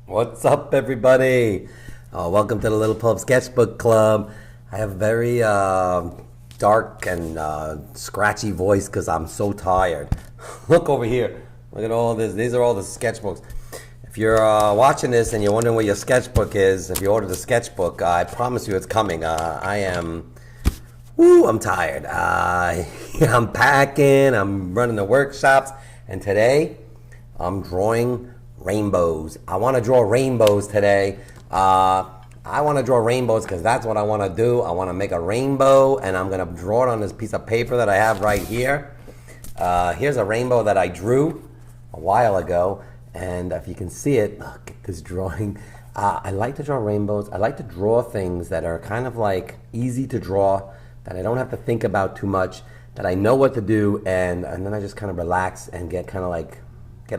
What's up, everybody? Welcome to the Little Pulp Sketchbook Club. I have a very dark and scratchy voice because I'm so tired. Look over here. Look at all this. These are all the sketchbooks. If you're watching this and you're wondering where your sketchbook is, if you ordered a sketchbook, I promise you it's coming. I'm tired. I'm packing, I'm running the workshops, and today I'm drawing rainbows. I want to draw rainbows today. I want to draw rainbows because that's what I want to do. I want to make a rainbow, and I'm going to draw it on this piece of paper that I have right here. Here's a rainbow that I drew a while ago, and if you can see it, look at this drawing. I like to draw rainbows. I like to draw things that are kind of like easy to draw, that I don't have to think about too much, that I know what to do, and then I just kind of relax and get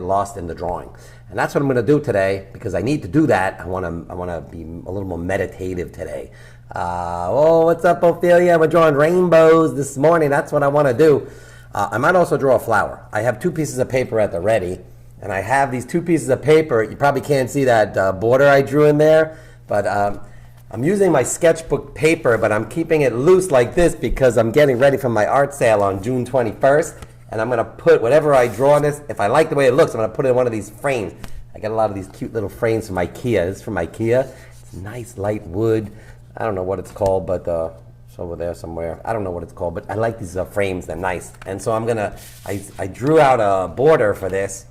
lost in the drawing. And that's what I'm going to do today because I need to do that. I want to be a little more meditative today. What's up, Ophelia? We're drawing rainbows this morning. That's what I want to do. I might also draw a flower. I have two pieces of paper at the ready, and I have these two pieces of paper. You probably can't see that border I drew in there, but I'm using my sketchbook paper, but I'm keeping it loose like this because I'm getting ready for my art sale on June 21st. And I'm going to put whatever I draw in this, if I like the way it looks, I'm going to put it in one of these frames. I got a lot of these cute little frames from IKEA. This is from IKEA. It's nice light wood. I don't know what it's called, but it's over there somewhere. I don't know what it's called, but I like these frames. They're nice. And so I drew out a border for this.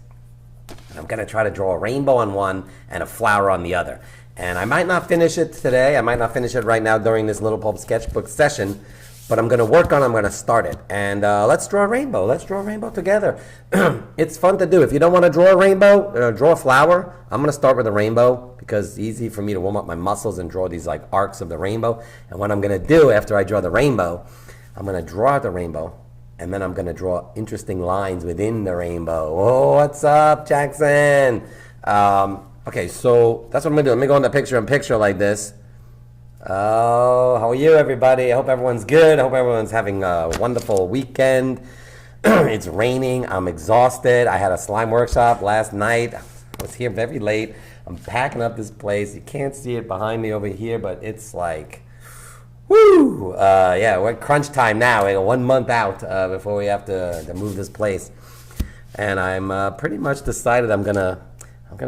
And I'm going to try to draw a rainbow on one and a flower on the other. And I might not finish it today. I might not finish it right now during this Little Pulp Sketchbook session. But I'm going to work on it. I'm going to start it. And let's draw a rainbow. Let's draw a rainbow together. It's fun to do. If you don't want to draw a rainbow, draw a flower. I'm going to start with a rainbow because it's easy for me to warm up my muscles and draw these like arcs of the rainbow. And what I'm going to do after I draw the rainbow, I'm going to draw out the rainbow. And then I'm going to draw interesting lines within the rainbow. Oh, what's up, Jackson? Okay, so that's what I'm going to do. Let me go in the picture like this. Oh, how are you, everybody? I hope everyone's good. I hope everyone's having a wonderful weekend. It's raining. I'm exhausted. I had a slime workshop last night. I was here very late. I'm packing up this place. You can't see it behind me over here, but it's like, woo! Yeah, we're at crunch time now. We got 1 month out before we have to move this place. And I'm pretty much decided I'm gonna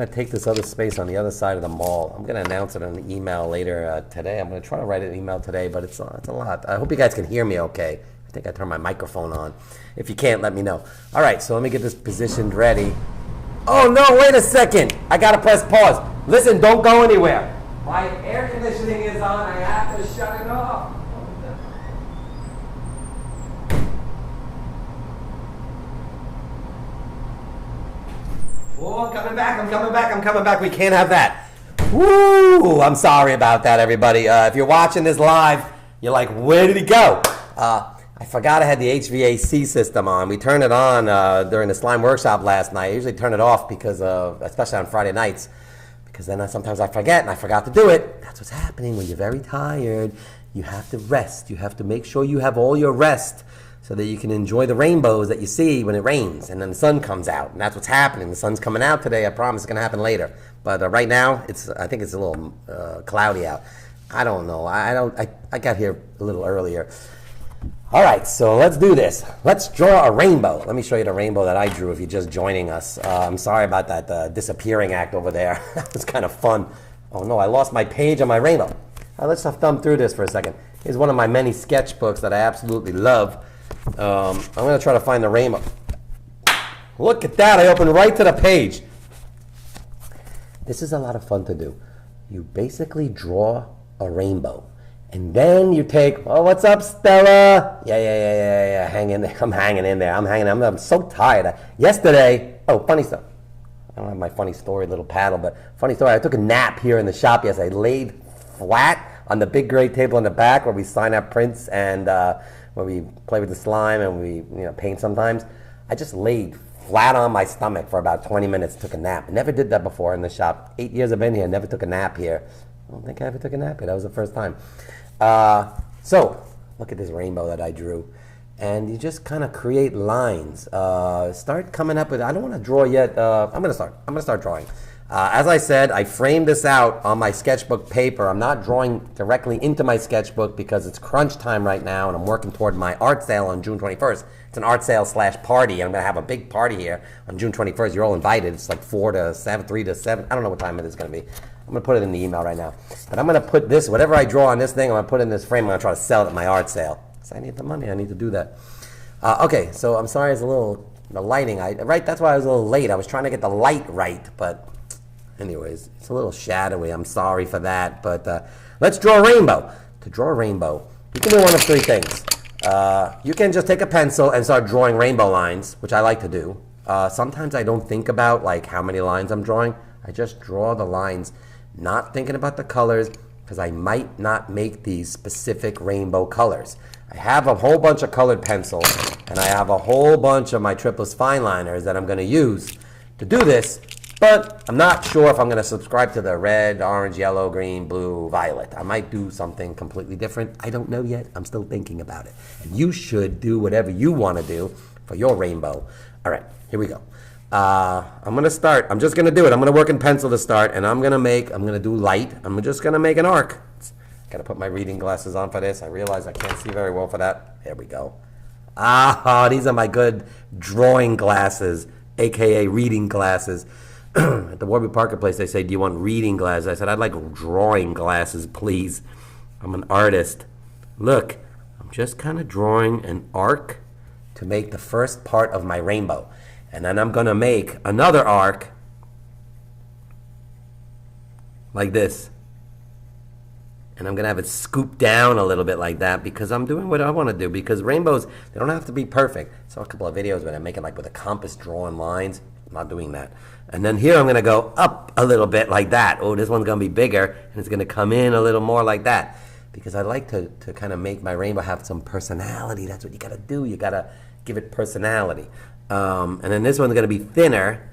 take this other space on the other side of the mall. I'm gonna announce it on an email later today. I'm gonna try to write an email today, but it's a lot. I hope you guys can hear me okay. I think I turned my microphone on. If you can't, let me know. All right, so let me get this positioned ready. Oh no, wait a second. I gotta press pause. Listen, don't go anywhere. My air conditioning is on. I have to shut it off. Oh, I'm coming back. We can't have that. Woo! I'm sorry about that, everybody. If you're watching this live, you're like, where did he go? I forgot I had the HVAC system on. We turned it on during the slime workshop last night. I usually turn it off because especially on Friday nights, because then sometimes I forget and I forgot to do it. That's what's happening when you're very tired. You have to rest. You have to make sure you have all your rest, so that you can enjoy the rainbows that you see when it rains and then the sun comes out. And that's what's happening. The sun's coming out today. I promise it's going to happen later. But right now, I think it's a little cloudy out. I don't know. I got here a little earlier. All right, so let's do this. Let's draw a rainbow. Let me show you the rainbow that I drew if you're just joining us. I'm sorry about that disappearing act over there. That was kind of fun. Oh, no, I lost my page on my rainbow. All right, let's just thumb through this for a second. Here's one of my many sketchbooks that I absolutely love. I'm going to try to find the rainbow. Look at that. I opened right to the page. This is a lot of fun to do. You basically draw a rainbow. And then you take, oh, what's up, Stella? Yeah. Hang in there. I'm hanging in there. I'm so tired. Yesterday, funny stuff. I don't have my funny story, little paddle, but funny story. I took a nap here in the shop yesterday. I laid flat on the big gray table in the back where we sign our prints and where we play with the slime and we paint sometimes. I just laid flat on my stomach for about 20 minutes, took a nap. I never did that before in the shop. 8 years I've been here, never took a nap here. I don't think I ever took a nap here. That was the first time. So, look at this rainbow that I drew. And you just kind of create lines. Start coming up with, I don't want to draw yet. I'm going to start drawing. As I said, I framed this out on my sketchbook paper. I'm not drawing directly into my sketchbook because it's crunch time right now and I'm working toward my art sale on June 21st. It's an art sale / party. I'm going to have a big party here on June 21st. You're all invited. It's like 4 to 7, 3 to 7. I don't know what time it is going to be. I'm going to put it in the email right now. But I'm going to put this, whatever I draw on this thing, I'm going to put it in this frame. I'm going to try to sell it at my art sale. So I need the money. I need to do that. Okay, so I'm sorry it's a little, the lighting. Right, that's why I was a little late. I was trying to get the light right, but anyways, it's a little shadowy. I'm sorry for that. But let's draw a rainbow. To draw a rainbow, you can do one of 3 things. You can just take a pencil and start drawing rainbow lines, which I like to do. Sometimes I don't think about like how many lines I'm drawing. I just draw the lines, not thinking about the colors, because I might not make these specific rainbow colors. I have a whole bunch of colored pencils, and I have a whole bunch of my tripless fine liners that I'm going to use to do this, but I'm not sure if I'm going to subscribe to the red, orange, yellow, green, blue, violet. I might do something completely different. I don't know yet. I'm still thinking about it. And you should do whatever you want to do for your rainbow. All right, here we go. I'm going to start. I'm just going to do it. I'm going to work in pencil to start, and I'm going to do light. I'm just going to make an arc. Got to put my reading glasses on for this. I realize I can't see very well for that. There we go. These are my good drawing glasses, a.k.a. reading glasses. At the Warby Parker place, they say, do you want reading glasses? I said, I'd like drawing glasses, please. I'm an artist. Look, I'm just kind of drawing an arc to make the first part of my rainbow. And then I'm going to make another arc like this. And I'm going to have it scoop down a little bit like that because I'm doing what I want to do. Because rainbows, they don't have to be perfect. I saw a couple of videos where I'm making like with a compass drawing lines. I'm not doing that. And then here I'm going to go up a little bit like that. Oh, this one's going to be bigger. And it's going to come in a little more like that. Because I like to kind of make my rainbow have some personality. That's what you got to do. You got to give it personality. And then this one's going to be thinner.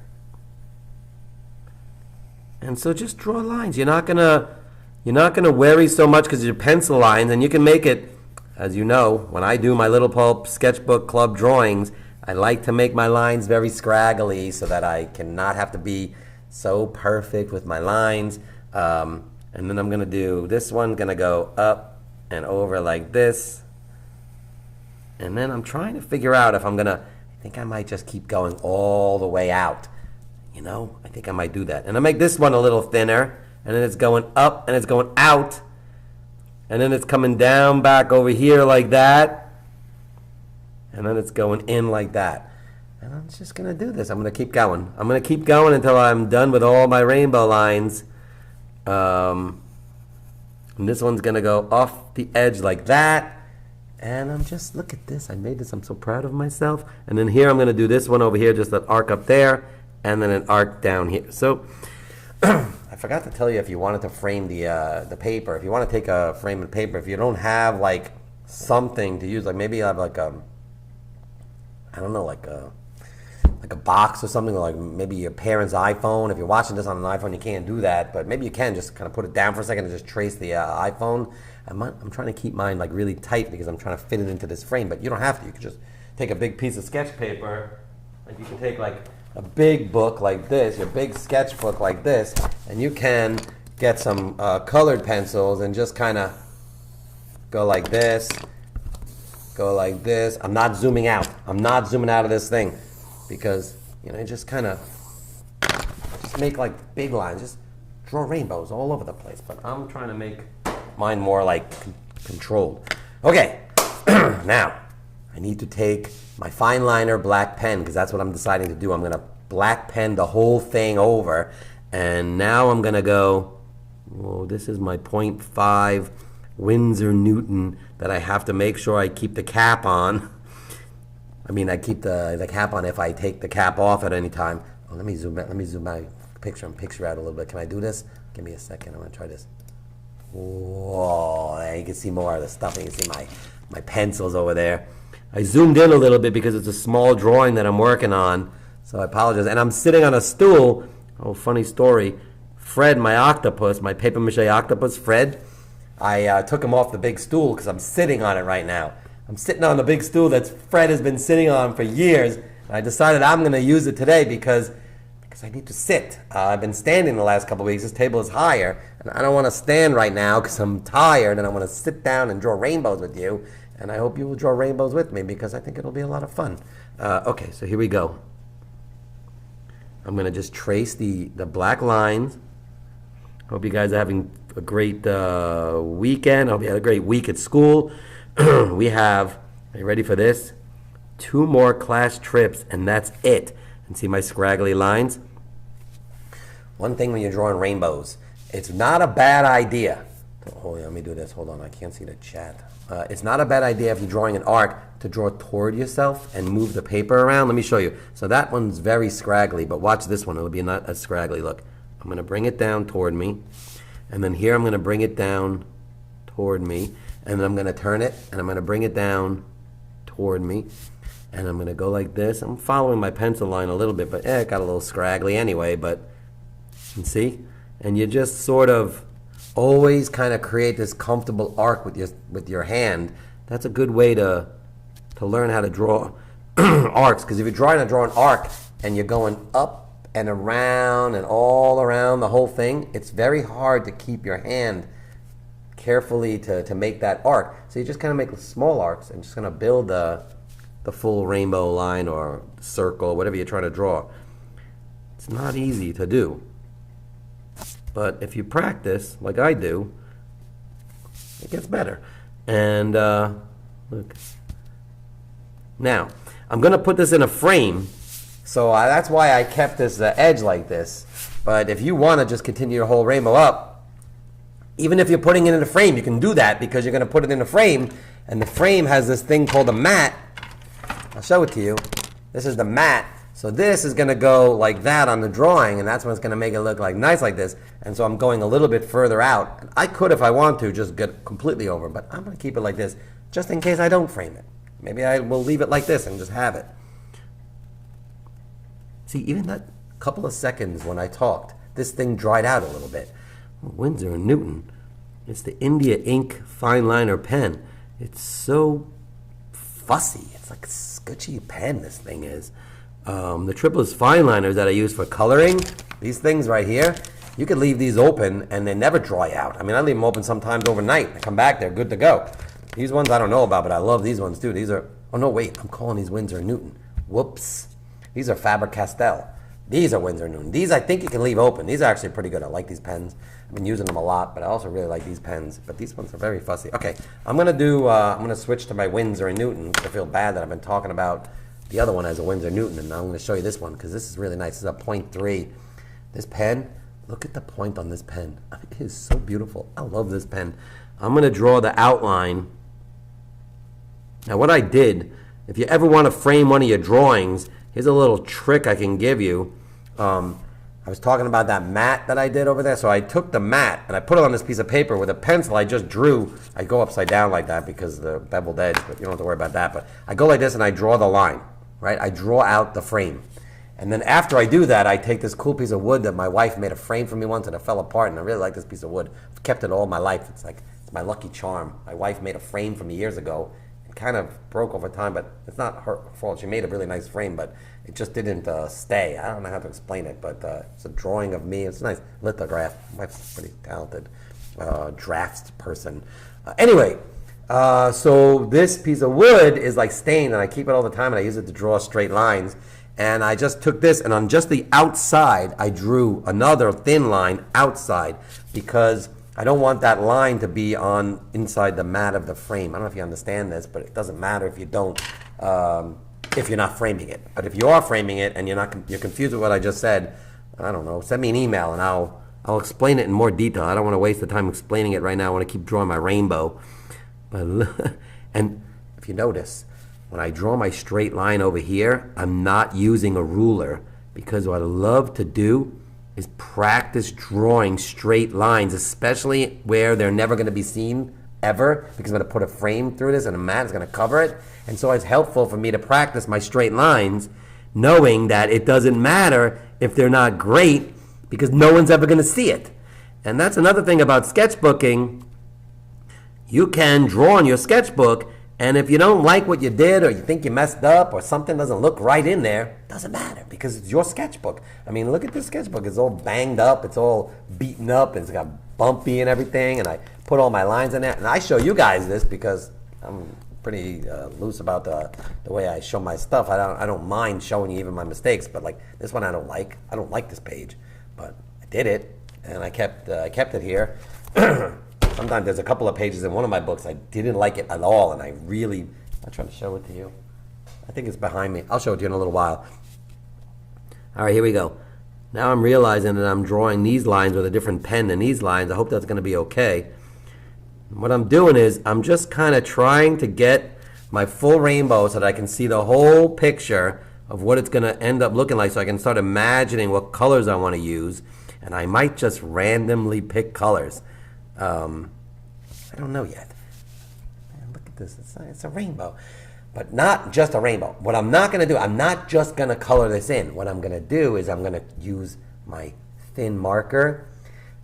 And so just draw lines. You're not going to worry so much because your pencil lines, and you can make it, as you know, when I do my Little Pulp Sketchbook Club drawings, I like to make my lines very scraggly so that I cannot have to be so perfect with my lines. And then I'm going to do, this one's going to go up and over like this. And then I'm trying to figure out if I'm going to, I think I might just keep going all the way out. You know, I think I might do that. And I make this one a little thinner. And then it's going up and it's going out. And then it's coming down back over here like that. And then it's going in like that. And I'm just going to do this. I'm going to keep going. I'm going to keep going until I'm done with all my rainbow lines. And this one's going to go off the edge like that. And I'm just, look at this. I made this. I'm so proud of myself. And then here I'm going to do this one over here, just an arc up there. And then an arc down here. So I forgot to tell you if you wanted to frame the paper. If you want to take a frame of paper, if you don't have like something to use, like maybe you have like a, I don't know, like a box or something, like maybe your parents' iPhone. If you're watching this on an iPhone, you can't do that, but maybe you can just kind of put it down for a second and just trace the iPhone. I'm trying to keep mine like really tight because I'm trying to fit it into this frame, but you don't have to. You can just take a big piece of sketch paper, like you can take like a big book like this, your big sketchbook like this, and you can get some colored pencils and just kind of go like this, go like this. I'm not zooming out. I'm not zooming out of this thing because, you know, just kind of just make like big lines. Just draw rainbows all over the place. But I'm trying to make mine more like controlled. Okay, now I need to take my fine liner black pen because that's what I'm deciding to do. I'm going to black pen the whole thing over. And now I'm going to go, oh, this is my 0.5 Winsor Newton that I have to make sure I keep the cap on. I mean, I keep the cap on if I take the cap off at any time. Oh, let me zoom my picture out a little bit. Can I do this? Give me a second. I'm going to try this. Whoa, there you can see more of the stuff. You can see my pencils over there. I zoomed in a little bit because it's a small drawing that I'm working on, so I apologize. And I'm sitting on a stool. Oh, funny story. Fred, my octopus, my paper mache octopus, Fred, I took him off the big stool because I'm sitting on it right now. I'm sitting on the big stool that Fred has been sitting on for years. And I decided I'm going to use it today because because I need to sit. I've been standing the last couple of weeks. This table is higher, and I don't want to stand right now because I'm tired, and I want to sit down and draw rainbows with you. And I hope you will draw rainbows with me because I think it'll be a lot of fun. Okay, so here we go. I'm going to just trace the black lines. Hope you guys are having a great weekend. Hope you had a great week at school. We have, are you ready for this? 2 more class trips, and that's it. And see my scraggly lines? One thing when you're drawing rainbows, it's not a bad idea. Oh, let me do this. Hold on, I can't see the chat. It's not a bad idea if you're drawing an arc to draw toward yourself and move the paper around. Let me show you. So that one's very scraggly, but watch this one. It'll be not as scraggly. Look, I'm going to bring it down toward me. And then here I'm going to bring it down toward me. And then I'm going to turn it, and I'm going to bring it down toward me. And I'm going to go like this. I'm following my pencil line a little bit, but it got a little scraggly anyway. But you see? And you just sort of always kind of create this comfortable arc with your hand. That's a good way to learn how to draw arcs. Because if you're trying to draw an arc and you're going up and around and all around the whole thing, it's very hard to keep your hand carefully to make that arc. So you just kind of make small arcs and just going to build the full rainbow line or circle, whatever you're trying to draw. It's not easy to do. But if you practice, like I do, it gets better. And look. Now, I'm going to put this in a frame. So that's why I kept this edge like this. But if you want to just continue your whole rainbow up, even if you're putting it in a frame, you can do that because you're going to put it in a frame. And the frame has this thing called a mat. I'll show it to you. This is the mat. So this is going to go like that on the drawing, and that's what's going to make it look like nice like this. And so I'm going a little bit further out. I could, if I want to, just get completely over, but I'm going to keep it like this just in case I don't frame it. Maybe I will leave it like this and just have it. See, even that couple of seconds when I talked, this thing dried out a little bit. Winsor & Newton. It's the India ink fine liner pen. It's so fussy. It's like a sketchy pen, this thing is. The triplets fine liners that I use for coloring, these things right here, you could leave these open and they never dry out. I mean, I leave them open sometimes overnight. I come back, they're good to go. These ones I don't know about, but I love these ones too. These are, oh no, wait, I'm calling these Winsor & Newton. Whoops. These are Faber-Castell. These are Winsor & Newton. These I think you can leave open. These are actually pretty good. I like these pens. I've been using them a lot, but I also really like these pens. But these ones are very fussy. Okay, I'm gonna switch to my Winsor & Newton. I feel bad that I've been talking about the other one as a Winsor & Newton, and now I'm going to show you this one because this is really nice. This is a 0.3. This pen, look at the point on this pen. It is so beautiful. I love this pen. I'm going to draw the outline. Now what I did, if you ever want to frame one of your drawings, here's a little trick I can give you. I was talking about that mat that I did over there. So I took the mat and I put it on this piece of paper with a pencil. I just drew. I go upside down like that because of the beveled edge, but you don't have to worry about that. But I go like this and I draw the line. Right? I draw out the frame. And then after I do that, I take this cool piece of wood that my wife made a frame for me once and it fell apart, and I really like this piece of wood. I've kept it all my life. It's my lucky charm. My wife made a frame for me years ago. It kind of broke over time, but it's not her fault. She made a really nice frame, but it just didn't stay. I don't know how to explain it, but it's a drawing of me. It's a nice lithograph. My wife's a pretty talented drafts person. Anyway, so this piece of wood is like stained, and I keep it all the time, and I use it to draw straight lines. And I just took this, and on just the outside, I drew another thin line outside because I don't want that line to be on inside the mat of the frame. I don't know if you understand this, but it doesn't matter if you don't, if you're not framing it. But if you are framing it and you're confused with what I just said, I don't know, send me an email and I'll explain it in more detail. I don't want to waste the time explaining it right now. I want to keep drawing my rainbow. And if you notice, when I draw my straight line over here, I'm not using a ruler because what I love to do is practice drawing straight lines, especially where they're never going to be seen ever, because I'm going to put a frame through this and a mat is going to cover it. And so it's helpful for me to practice my straight lines, knowing that it doesn't matter if they're not great because no one's ever going to see it. And that's another thing about sketchbooking. You can draw on your sketchbook And if you don't like what you did, or you think you messed up, or something doesn't look right in there, doesn't matter, because it's your sketchbook. I mean, look at this sketchbook. It's all banged up. It's all beaten up. It's got bumpy and everything. And I put all my lines in there. And I show you guys this because I'm pretty loose about the way I show my stuff. I don't mind showing you even my mistakes. But like this one, I don't like. I don't like this page. But I did it, and I kept it here. Sometimes there's a couple of pages in one of my books I didn't like it at all, and I'll try to show it to you. I think it's behind me. I'll show it to you in a little while. All right, here we go. Now I'm realizing that I'm drawing these lines with a different pen than these lines. I hope that's going to be okay. What I'm doing is I'm just kind of trying to get my full rainbow so that I can see the whole picture of what it's going to end up looking like, so I can start imagining what colors I want to use, and I might just randomly pick colors. I don't know yet. Man, look at this. It's a rainbow. But not just a rainbow. What I'm not going to do, I'm not just going to color this in. What I'm going to do is I'm going to use my thin marker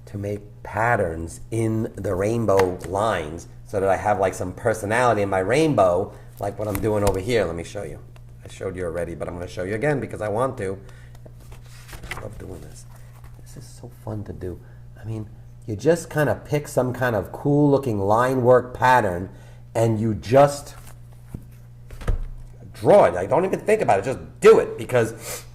to make patterns in the rainbow lines so that I have like some personality in my rainbow, like what I'm doing over here. Let me show you. I showed you already, but I'm going to show you again because I want to. I love doing this. This is so fun to do. I mean, you just kind of pick some kind of cool looking line work pattern and you just draw it. I don't even think about it, just do it, because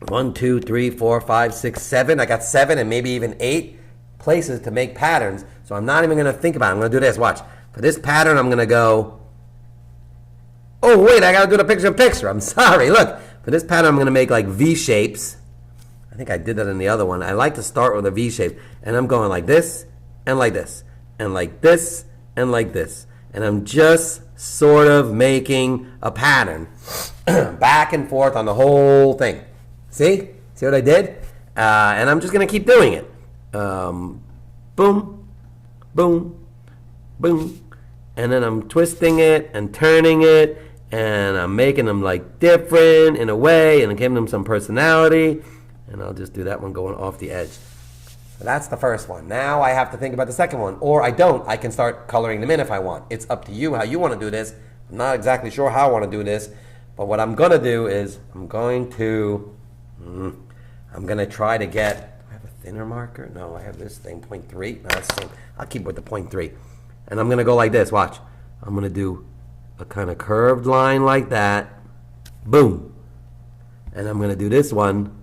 1, 2, 3, 4, 5, 6, 7, I got 7 and maybe even 8 places to make patterns, so I'm not even going to think about it. I'm going to do this, watch. For this pattern I'm going to go, oh wait, I got to do the picture in picture, I'm sorry, look. For this pattern I'm going to make like V shapes. I think I did that in the other one. I like to start with a V shape, and I'm going like this, and like this, and like this, and like this. And I'm just sort of making a pattern back and forth on the whole thing. See? See what I did? And I'm just going to keep doing it. Boom, boom, boom. And then I'm twisting it and turning it, and I'm making them like different in a way, and I'm giving them some personality. And I'll just do that one going off the edge. So that's the first one. Now I have to think about the second one. Or I don't. I can start coloring them in if I want. It's up to you how you want to do this. I'm not exactly sure how I want to do this. But what I'm going to do is I'm going to try to get, do I have a thinner marker? No, I have this thing, 0.3. No, that's the same. I'll keep with the 0.3. And I'm going to go like this. Watch. I'm going to do a kind of curved line like that. Boom. And I'm going to do this one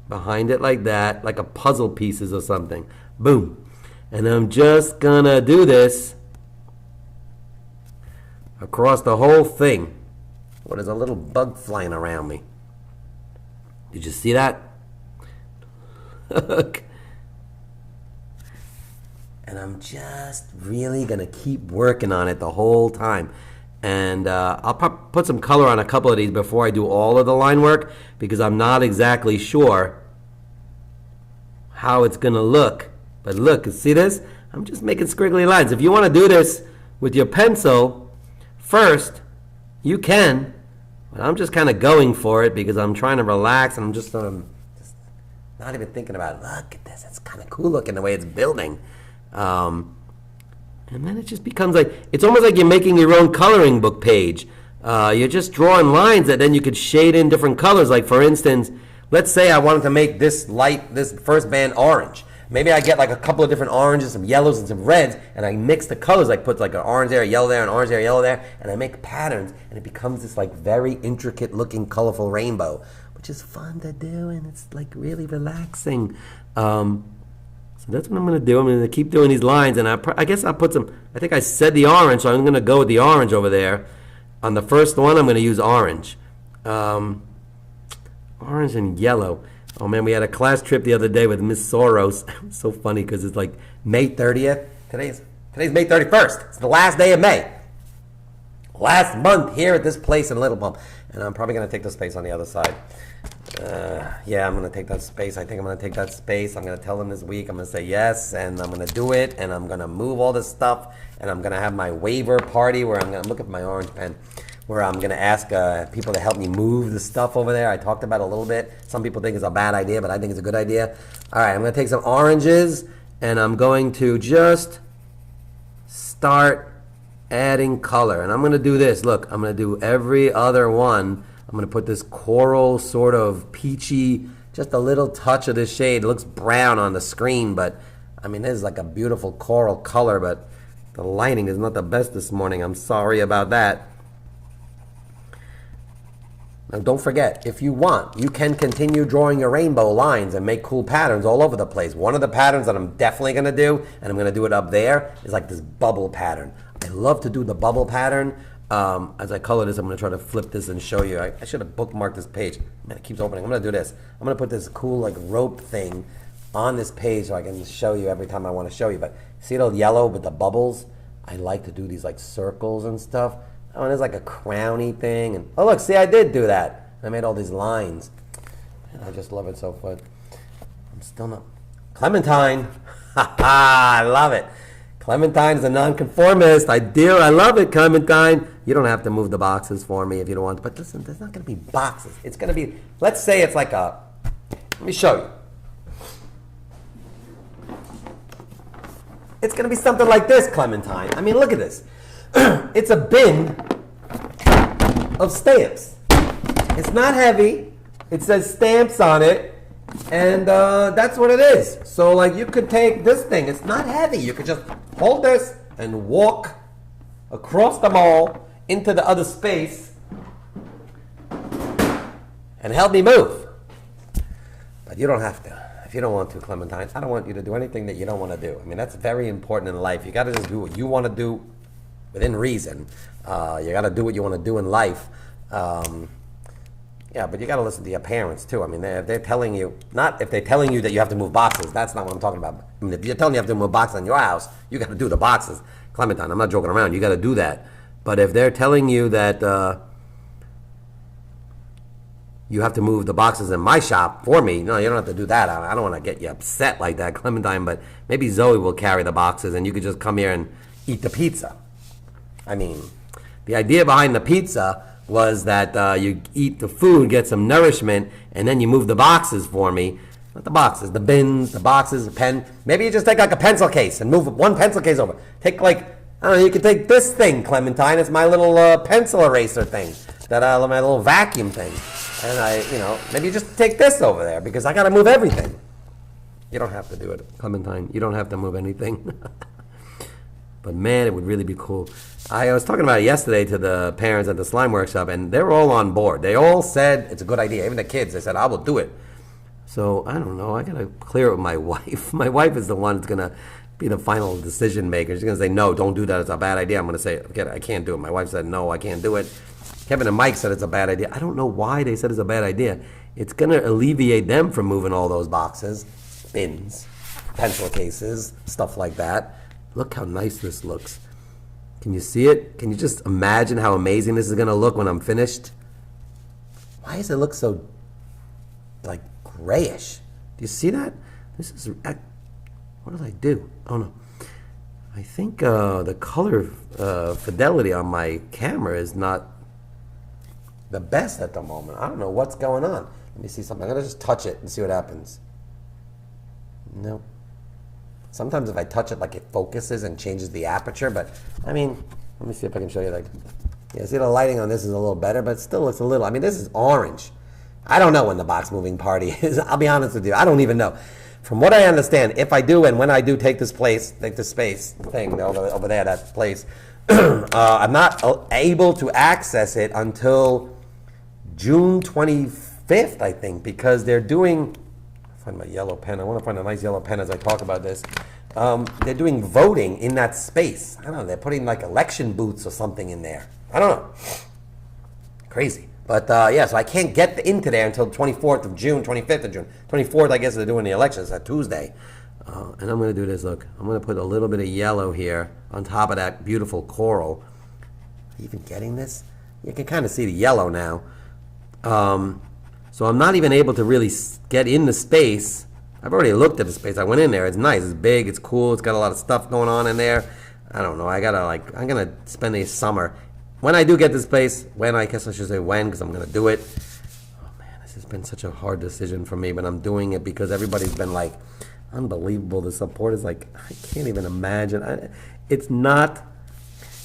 behind it like that, like a puzzle pieces or something. Boom. And I'm just gonna do this across the whole thing. What is a little bug flying around me? Did you see that? Look. And I'm just really gonna keep working on it the whole time. And I'll put some color on a couple of these before I do all of the line work, because I'm not exactly sure how it's going to look. But look, see this? I'm just making squiggly lines. If you want to do this with your pencil first, you can. But I'm just kind of going for it because I'm trying to relax, and I'm just not even thinking about it. Look at this. It's kind of cool looking the way it's building. And then it just becomes like, it's almost like you're making your own coloring book page. You're just drawing lines that then you could shade in different colors. Like for instance, let's say I wanted to make this first band orange. Maybe I get like a couple of different oranges, some yellows, and some reds, and I mix the colors. Like put like an orange there, a yellow there, an orange there, a yellow there, and I make patterns, and it becomes this like very intricate looking, colorful rainbow, which is fun to do, and it's like really relaxing. So that's what I'm going to do. I'm going to keep doing these lines, and I guess I'll put some, I think I said the orange, so I'm going to go with the orange over there. On the first one, I'm going to use orange. Orange and yellow. Oh man, we had a class trip the other day with Miss Soros. It was so funny because it's like May 30th. Today's May 31st. It's the last day of May. Last month here at this place in Little Pulp. And I'm probably going to take the space on the other side. Yeah, I'm going to take that space. I think I'm going to take that space. I'm going to tell them this week. I'm going to say yes, and I'm going to do it, and I'm going to move all this stuff, and I'm going to have my waiver party where I'm going to look at my orange pen, where I'm going to ask people to help me move the stuff over there. I talked about it a little bit. Some people think it's a bad idea, but I think it's a good idea. All right, I'm going to take some oranges, and I'm going to just start adding color. And I'm going to do this. Look, I'm going to do every other one. I'm going to put this coral sort of peachy, just a little touch of this shade. It looks brown on the screen, but I mean, this is like a beautiful coral color, but the lighting is not the best this morning. I'm sorry about that. Now, don't forget, if you want, you can continue drawing your rainbow lines and make cool patterns all over the place. One of the patterns that I'm definitely going to do, and I'm going to do it up there, is like this bubble pattern. I love to do the bubble pattern. As I color this, I'm going to try to flip this and show you. I should have bookmarked this page. Man, it keeps opening. I'm going to do this. I'm going to put this cool like rope thing on this page so I can show you every time I want to show you. But see the yellow with the bubbles? I like to do these like circles and stuff. Oh, and there's like a crowny thing. And oh, look, see, I did do that. I made all these lines. And I just love it so much. I'm still not. Clementine. Ha ha, I love it. Clementine is a nonconformist. I love it, Clementine. You don't have to move the boxes for me if you don't want to. But listen, there's not going to be boxes. It's going to be, let's say it's like a, let me show you. It's going to be something like this, Clementine. I mean, look at this. It's a bin of stamps. It's not heavy. It says stamps on it. And that's what it is. So, like, you could take this thing. It's not heavy. You could just hold this and walk across the mall into the other space and help me move. But you don't have to. If you don't want to, Clementine, I don't want you to do anything that you don't want to do. I mean, that's very important in life. You got to just do what you want to do within reason. You got to do what you want to do in life. Yeah, but you got to listen to your parents too. I mean, they're telling you, not if they're telling you that you have to move boxes. That's not what I'm talking about. I mean, if you're telling you have to move boxes in your house, you got to do the boxes. Clementine, I'm not joking around. You got to do that. But if they're telling you that you have to move the boxes in my shop for me, no, you don't have to do that. I don't want to get you upset like that, Clementine. But maybe Zoe will carry the boxes, and you could just come here and eat the pizza. I mean, the idea behind the pizza was that you eat the food, get some nourishment, and then you move the boxes for me. Not the boxes, the bins, the boxes, the pen. Maybe you just take like a pencil case and move one pencil case over. Take like, I don't know, you can take this thing, Clementine. It's my little pencil eraser thing, my little vacuum thing. And maybe you just take this over there because I got to move everything. You don't have to do it, Clementine. You don't have to move anything. But man, it would really be cool. I was talking about it yesterday to the parents at the slime workshop, and they're all on board. They all said it's a good idea. Even the kids, they said, I will do it. So, I don't know. I got to clear it with my wife. My wife is the one that's going to be the final decision maker. She's going to say, no, don't do that. It's a bad idea. I'm going to say, okay, I can't do it. My wife said, no, I can't do it. Kevin and Mike said it's a bad idea. I don't know why they said it's a bad idea. It's going to alleviate them from moving all those boxes, bins, pencil cases, stuff like that. Look how nice this looks. Can you see it? Can you just imagine how amazing this is going to look when I'm finished? Why does it look so, like, grayish? Do you see that? This is, what did I do? Oh, no. I think the color fidelity on my camera is not the best at the moment. I don't know what's going on. Let me see something. I'm going to just touch it and see what happens. Nope. Sometimes if I touch it, like it focuses and changes the aperture, but I mean, let me see if I can show you. Like, yeah, see the lighting on this is a little better, but it still looks a little. I mean, this is orange. I don't know when the box moving party is. I'll be honest with you. I don't even know. From what I understand, if I do and when I do take this space thing over there, that place, I'm not able to access it until June 25th, I think, because they're doing. Find my yellow pen. I want to find a nice yellow pen as I talk about this. They're doing voting in that space. I don't know. They're putting like election booths or something in there. I don't know. Crazy. But yeah, so I can't get into there until 24th of June, 25th of June. 24th, I guess, they're doing the elections. It's a Tuesday. And I'm going to do this. Look, I'm going to put a little bit of yellow here on top of that beautiful coral. Are you even getting this? You can kind of see the yellow now. So I'm not even able to really get in the space. I've already looked at the space. I went in there. It's nice. It's big. It's cool. It's got a lot of stuff going on in there. I don't know. I'm going to spend a summer. When I do get this space, I guess I should say when, because I'm going to do it. Oh, man, this has been such a hard decision for me, but I'm doing it because everybody's been like, unbelievable. The support is like, I can't even imagine. It's not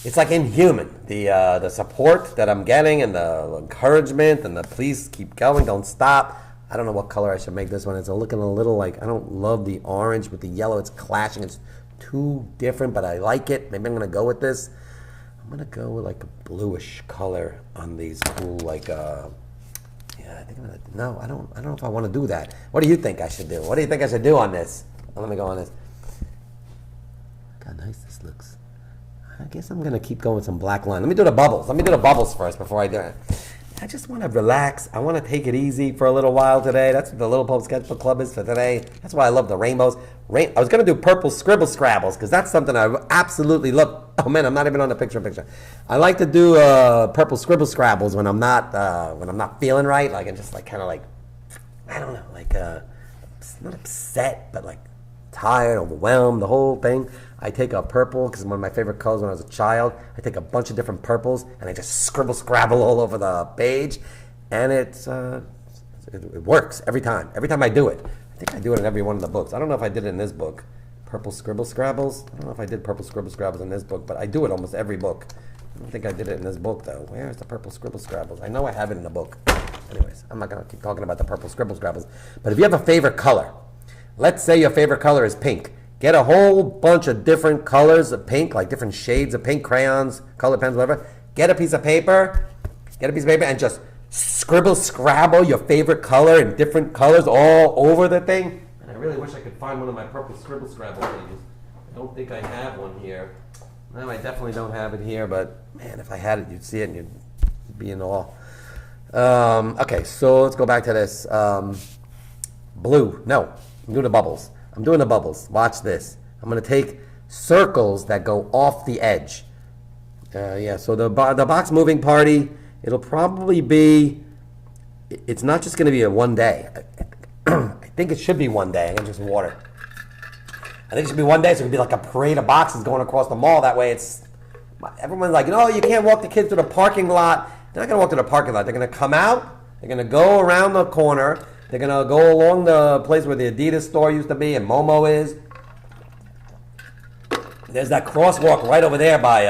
it's like inhuman. The support that I'm getting and the encouragement and the please keep going, don't stop. I don't know what color I should make this one. It's looking a little like, I don't love the orange with the yellow. It's clashing. It's too different, but I like it. Maybe I'm gonna go with this. I'm gonna go with like a bluish color on these cool like yeah, I think I'm gonna, no, I don't know if I want to do that. What do you think I should do? What do you think I should do on this? Let me go on this. Look how nice this looks. I guess I'm gonna keep going with some black line. Let me do the bubbles. Let me do the bubbles first before I do it. I just want to relax. I want to take it easy for a little while today. That's what the Little Pulp Sketchbook Club is for today. That's why I love the rainbows. I was going to do purple scribble scrabbles because that's something I absolutely love. Oh man, I'm not even on the picture. I like to do purple scribble scrabbles when I'm not feeling right. Like I'm just like kind of like, I don't know, like not upset, but like tired, overwhelmed, the whole thing. I take a purple, because one of my favorite colors when I was a child. I take a bunch of different purples, and I just scribble scrabble all over the page, and it works every time. Every time I do it. I think I do it in every one of the books. I don't know if I did it in this book. Purple scribble scrabbles? I don't know if I did purple scribble scrabbles in this book, but I do it almost every book. I don't think I did it in this book, though. Where is the purple scribble scrabbles? I know I have it in the book. Anyways, I'm not going to keep talking about the purple scribble scrabbles. But if you have a favorite color, let's say your favorite color is pink. Get a whole bunch of different colors of pink, like different shades of pink, crayons, color pens, whatever. Get a piece of paper, and just scribble scrabble your favorite color in different colors all over the thing. And I really wish I could find one of my purple scribble scrabble pages. I don't think I have one here. No, I definitely don't have it here, but man, if I had it, you'd see it and you'd be in awe. Okay, so let's go back to this. Blue, no, do the bubbles. I'm doing the bubbles. Watch this. I'm going to take circles that go off the edge. Yeah, so the box moving party, it'll probably be, it's not just going to be a one day. I think it should be one day. I'm going to drink some water. I think it should be one day, so it could be like a parade of boxes going across the mall. That way it's, everyone's like, no, you can't walk the kids to the parking lot. They're not going to walk to the parking lot. They're going to come out. They're going to go around the corner. They're going to go along the place where the Adidas store used to be and Momo is. There's that crosswalk right over there by,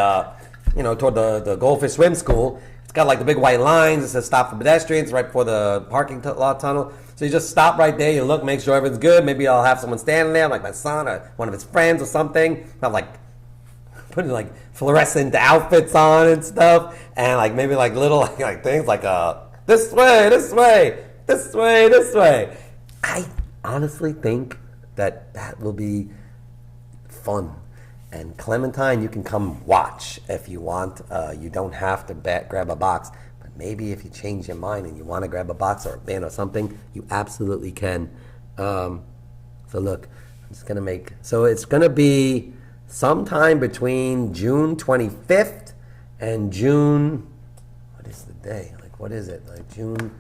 toward the Goldfish Swim School. It's got like the big white lines. It says stop for pedestrians right before the parking lot tunnel. So you just stop right there. You look, make sure everything's good. Maybe I'll have someone standing there, like my son or one of his friends or something. Not like putting like fluorescent outfits on and stuff. And like maybe like little like things like this way, this way. This way, this way. I honestly think that will be fun. And Clementine, you can come watch if you want. You don't have to grab a box. But maybe if you change your mind and you want to grab a box or a bin or something, you absolutely can. So look, I'm just going to make... So it's going to be sometime between June 25th and June... What is the day? Like, what is it? Like June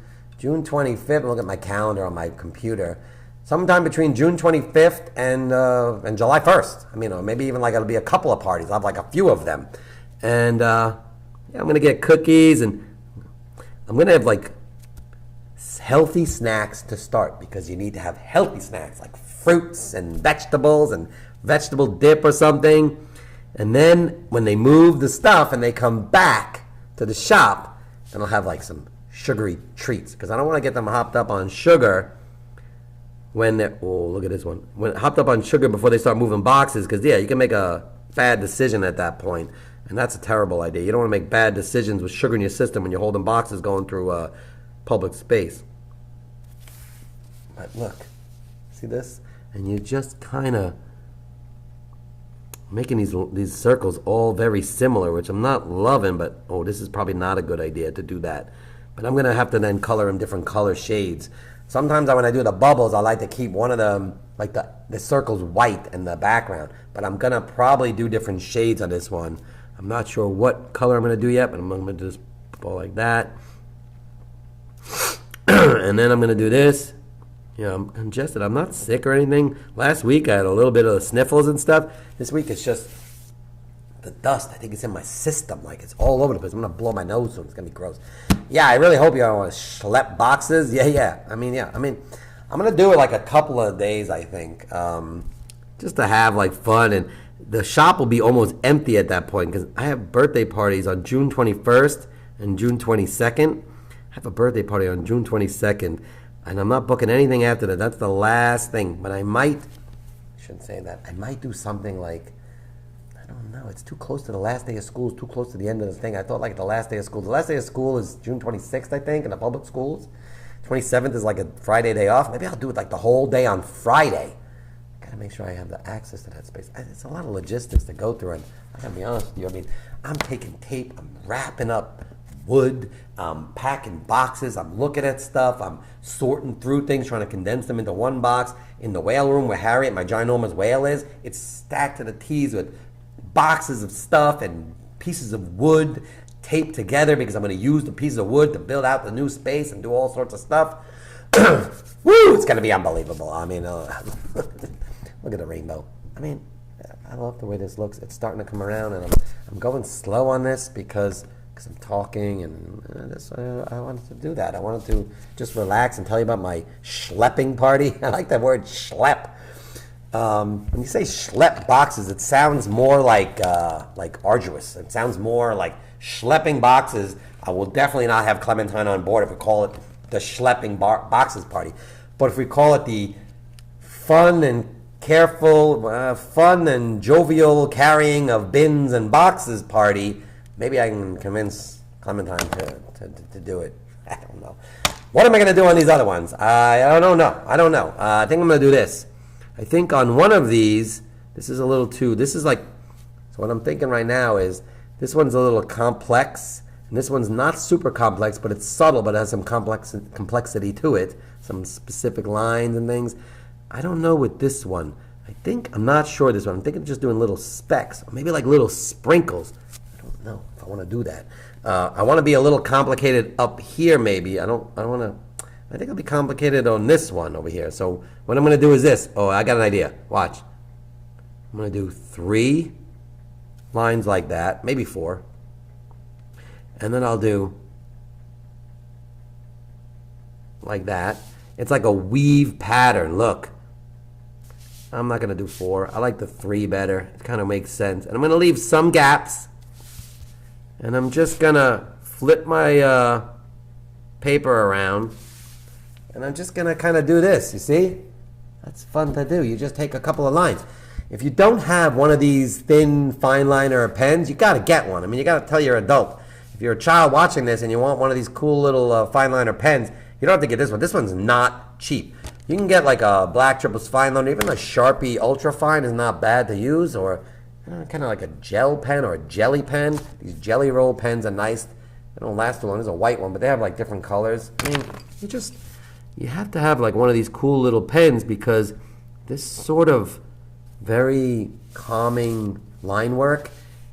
25th, look at my calendar on my computer. Sometime between June 25th and July 1st. I mean, or maybe even like it'll be a couple of parties. I'll have like a few of them. And yeah, I'm going to get cookies and I'm going to have like healthy snacks to start because you need to have healthy snacks like fruits and vegetable dip or something. And then when they move the stuff and they come back to the shop, then I'll have like some sugary treats because I don't want to get them hopped up on sugar when they're, oh, look at this one. When hopped up on sugar before they start moving boxes because, yeah, you can make a bad decision at that point, and that's a terrible idea. You don't want to make bad decisions with sugar in your system when you're holding boxes going through public space. But look, see this? And you're just kind of making these circles all very similar, which I'm not loving, but, oh, this is probably not a good idea to do that. But I'm going to have to then color them different color shades. Sometimes when I do the bubbles, I like to keep one of them, like the circle's white in the background. But I'm going to probably do different shades on this one. I'm not sure what color I'm going to do yet, but I'm going to just go like that. And then I'm going to do this. You know, I'm congested. I'm not sick or anything. Last week I had a little bit of sniffles and stuff. This week it's just the dust. I think it's in my system. Like it's all over the place. I'm going to blow my nose soon. It's going to be gross. Yeah, I really hope you don't want to schlep boxes. Yeah. I mean, I'm going to do it like a couple of days, I think. Just to have like fun. And the shop will be almost empty at that point because I have birthday parties on June 21st and June 22nd. I have a birthday party on June 22nd, and I'm not booking anything after that. That's the last thing. But I shouldn't say that. I might do something like, I don't know. It's too close to the last day of school. It's too close to the end of the thing. I thought like the last day of school. The last day of school is June 26th, I think, in the public schools. 27th is like a Friday day off. Maybe I'll do it like the whole day on Friday. Gotta make sure I have the access to that space. It's a lot of logistics to go through, and I gotta be honest with you. I mean, I'm taking tape, I'm wrapping up wood, I'm packing boxes, I'm looking at stuff, I'm sorting through things, trying to condense them into one box. In the whale room where Harriet, my ginormous whale, is, it's stacked to the T's with boxes of stuff and pieces of wood taped together because I'm going to use the pieces of wood to build out the new space and do all sorts of stuff. Woo! It's going to be unbelievable. I mean, look at the rainbow. I mean, I love the way this looks. It's starting to come around, and I'm going slow on this because I'm talking, and I wanted to do that. I wanted to just relax and tell you about my schlepping party. I like that word, schlep. When you say schlep boxes, it sounds more like arduous. It sounds more like schlepping boxes. I will definitely not have Clementine on board if we call it the schlepping boxes party. But if we call it the fun and careful, fun and jovial carrying of bins and boxes party, maybe I can convince Clementine to do it. I don't know. What am I going to do on these other ones? I don't know. I think I'm going to do this. I think on one of these, this is a little too, this is like, so what I'm thinking right now is, this one's a little complex, and this one's not super complex, but it's subtle, but has some complexity to it, some specific lines and things. I don't know with this one. I'm not sure this one. I'm thinking of just doing little specks, or maybe like little sprinkles. I don't know if I want to do that. I want to be a little complicated up here, maybe. I think I'll be complicated on this one over here. So what I'm going to do is this. Oh, I got an idea. Watch. I'm going to do 3 lines like that, maybe 4. And then I'll do like that. It's like a weave pattern. Look. I'm not going to do 4. I like the 3 better. It kind of makes sense. And I'm going to leave some gaps. And I'm just going to flip my paper around. And I'm just going to kind of do this, you see? That's fun to do. You just take a couple of lines. If you don't have one of these thin fine liner pens, you got to get one. I mean, you got to tell your adult. If you're a child watching this and you want one of these cool little fine liner pens, you don't have to get this one. This one's not cheap. You can get like a black triples fine liner. Even a Sharpie Ultra Fine is not bad to use, or kind of like a gel pen or a jelly pen. These jelly roll pens are nice. They don't last too long. There's a white one, but they have like different colors. I mean, you have to have like one of these cool little pens because this sort of very calming line work,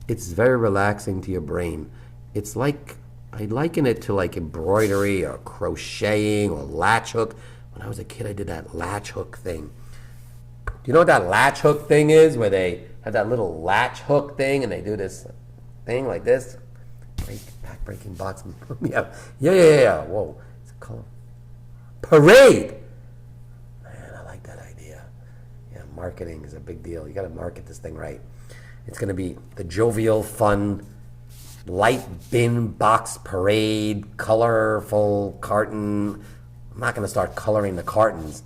it's very relaxing to your brain. It's like, I liken it to like embroidery or crocheting or latch hook. When I was a kid, I did that latch hook thing. Do you know what that latch hook thing is? Where they have that little latch hook thing and they do this thing like this. Back-breaking box. Yeah. Whoa. It's called Parade. Man, I like that idea. Yeah, marketing is a big deal. You got to market this thing right. It's going to be the jovial, fun, light bin box parade, colorful carton. I'm not going to start coloring the cartons.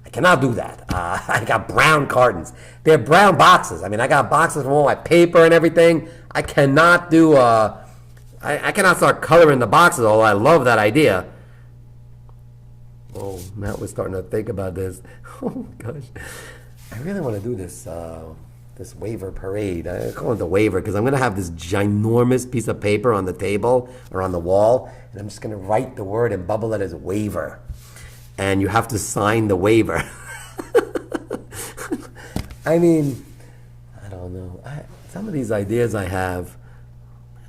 I cannot do that. I got brown cartons. They're brown boxes. I mean, I got boxes from all my paper and everything. I cannot do, I cannot start coloring the boxes, although I love that idea. Oh, now we're starting to think about this. Oh my gosh. I really want to do this this waiver parade. I call it the waiver because I'm going to have this ginormous piece of paper on the table or on the wall, and I'm just going to write the word and bubble it as waiver. And you have to sign the waiver. I mean, I don't know. Some of these ideas I have,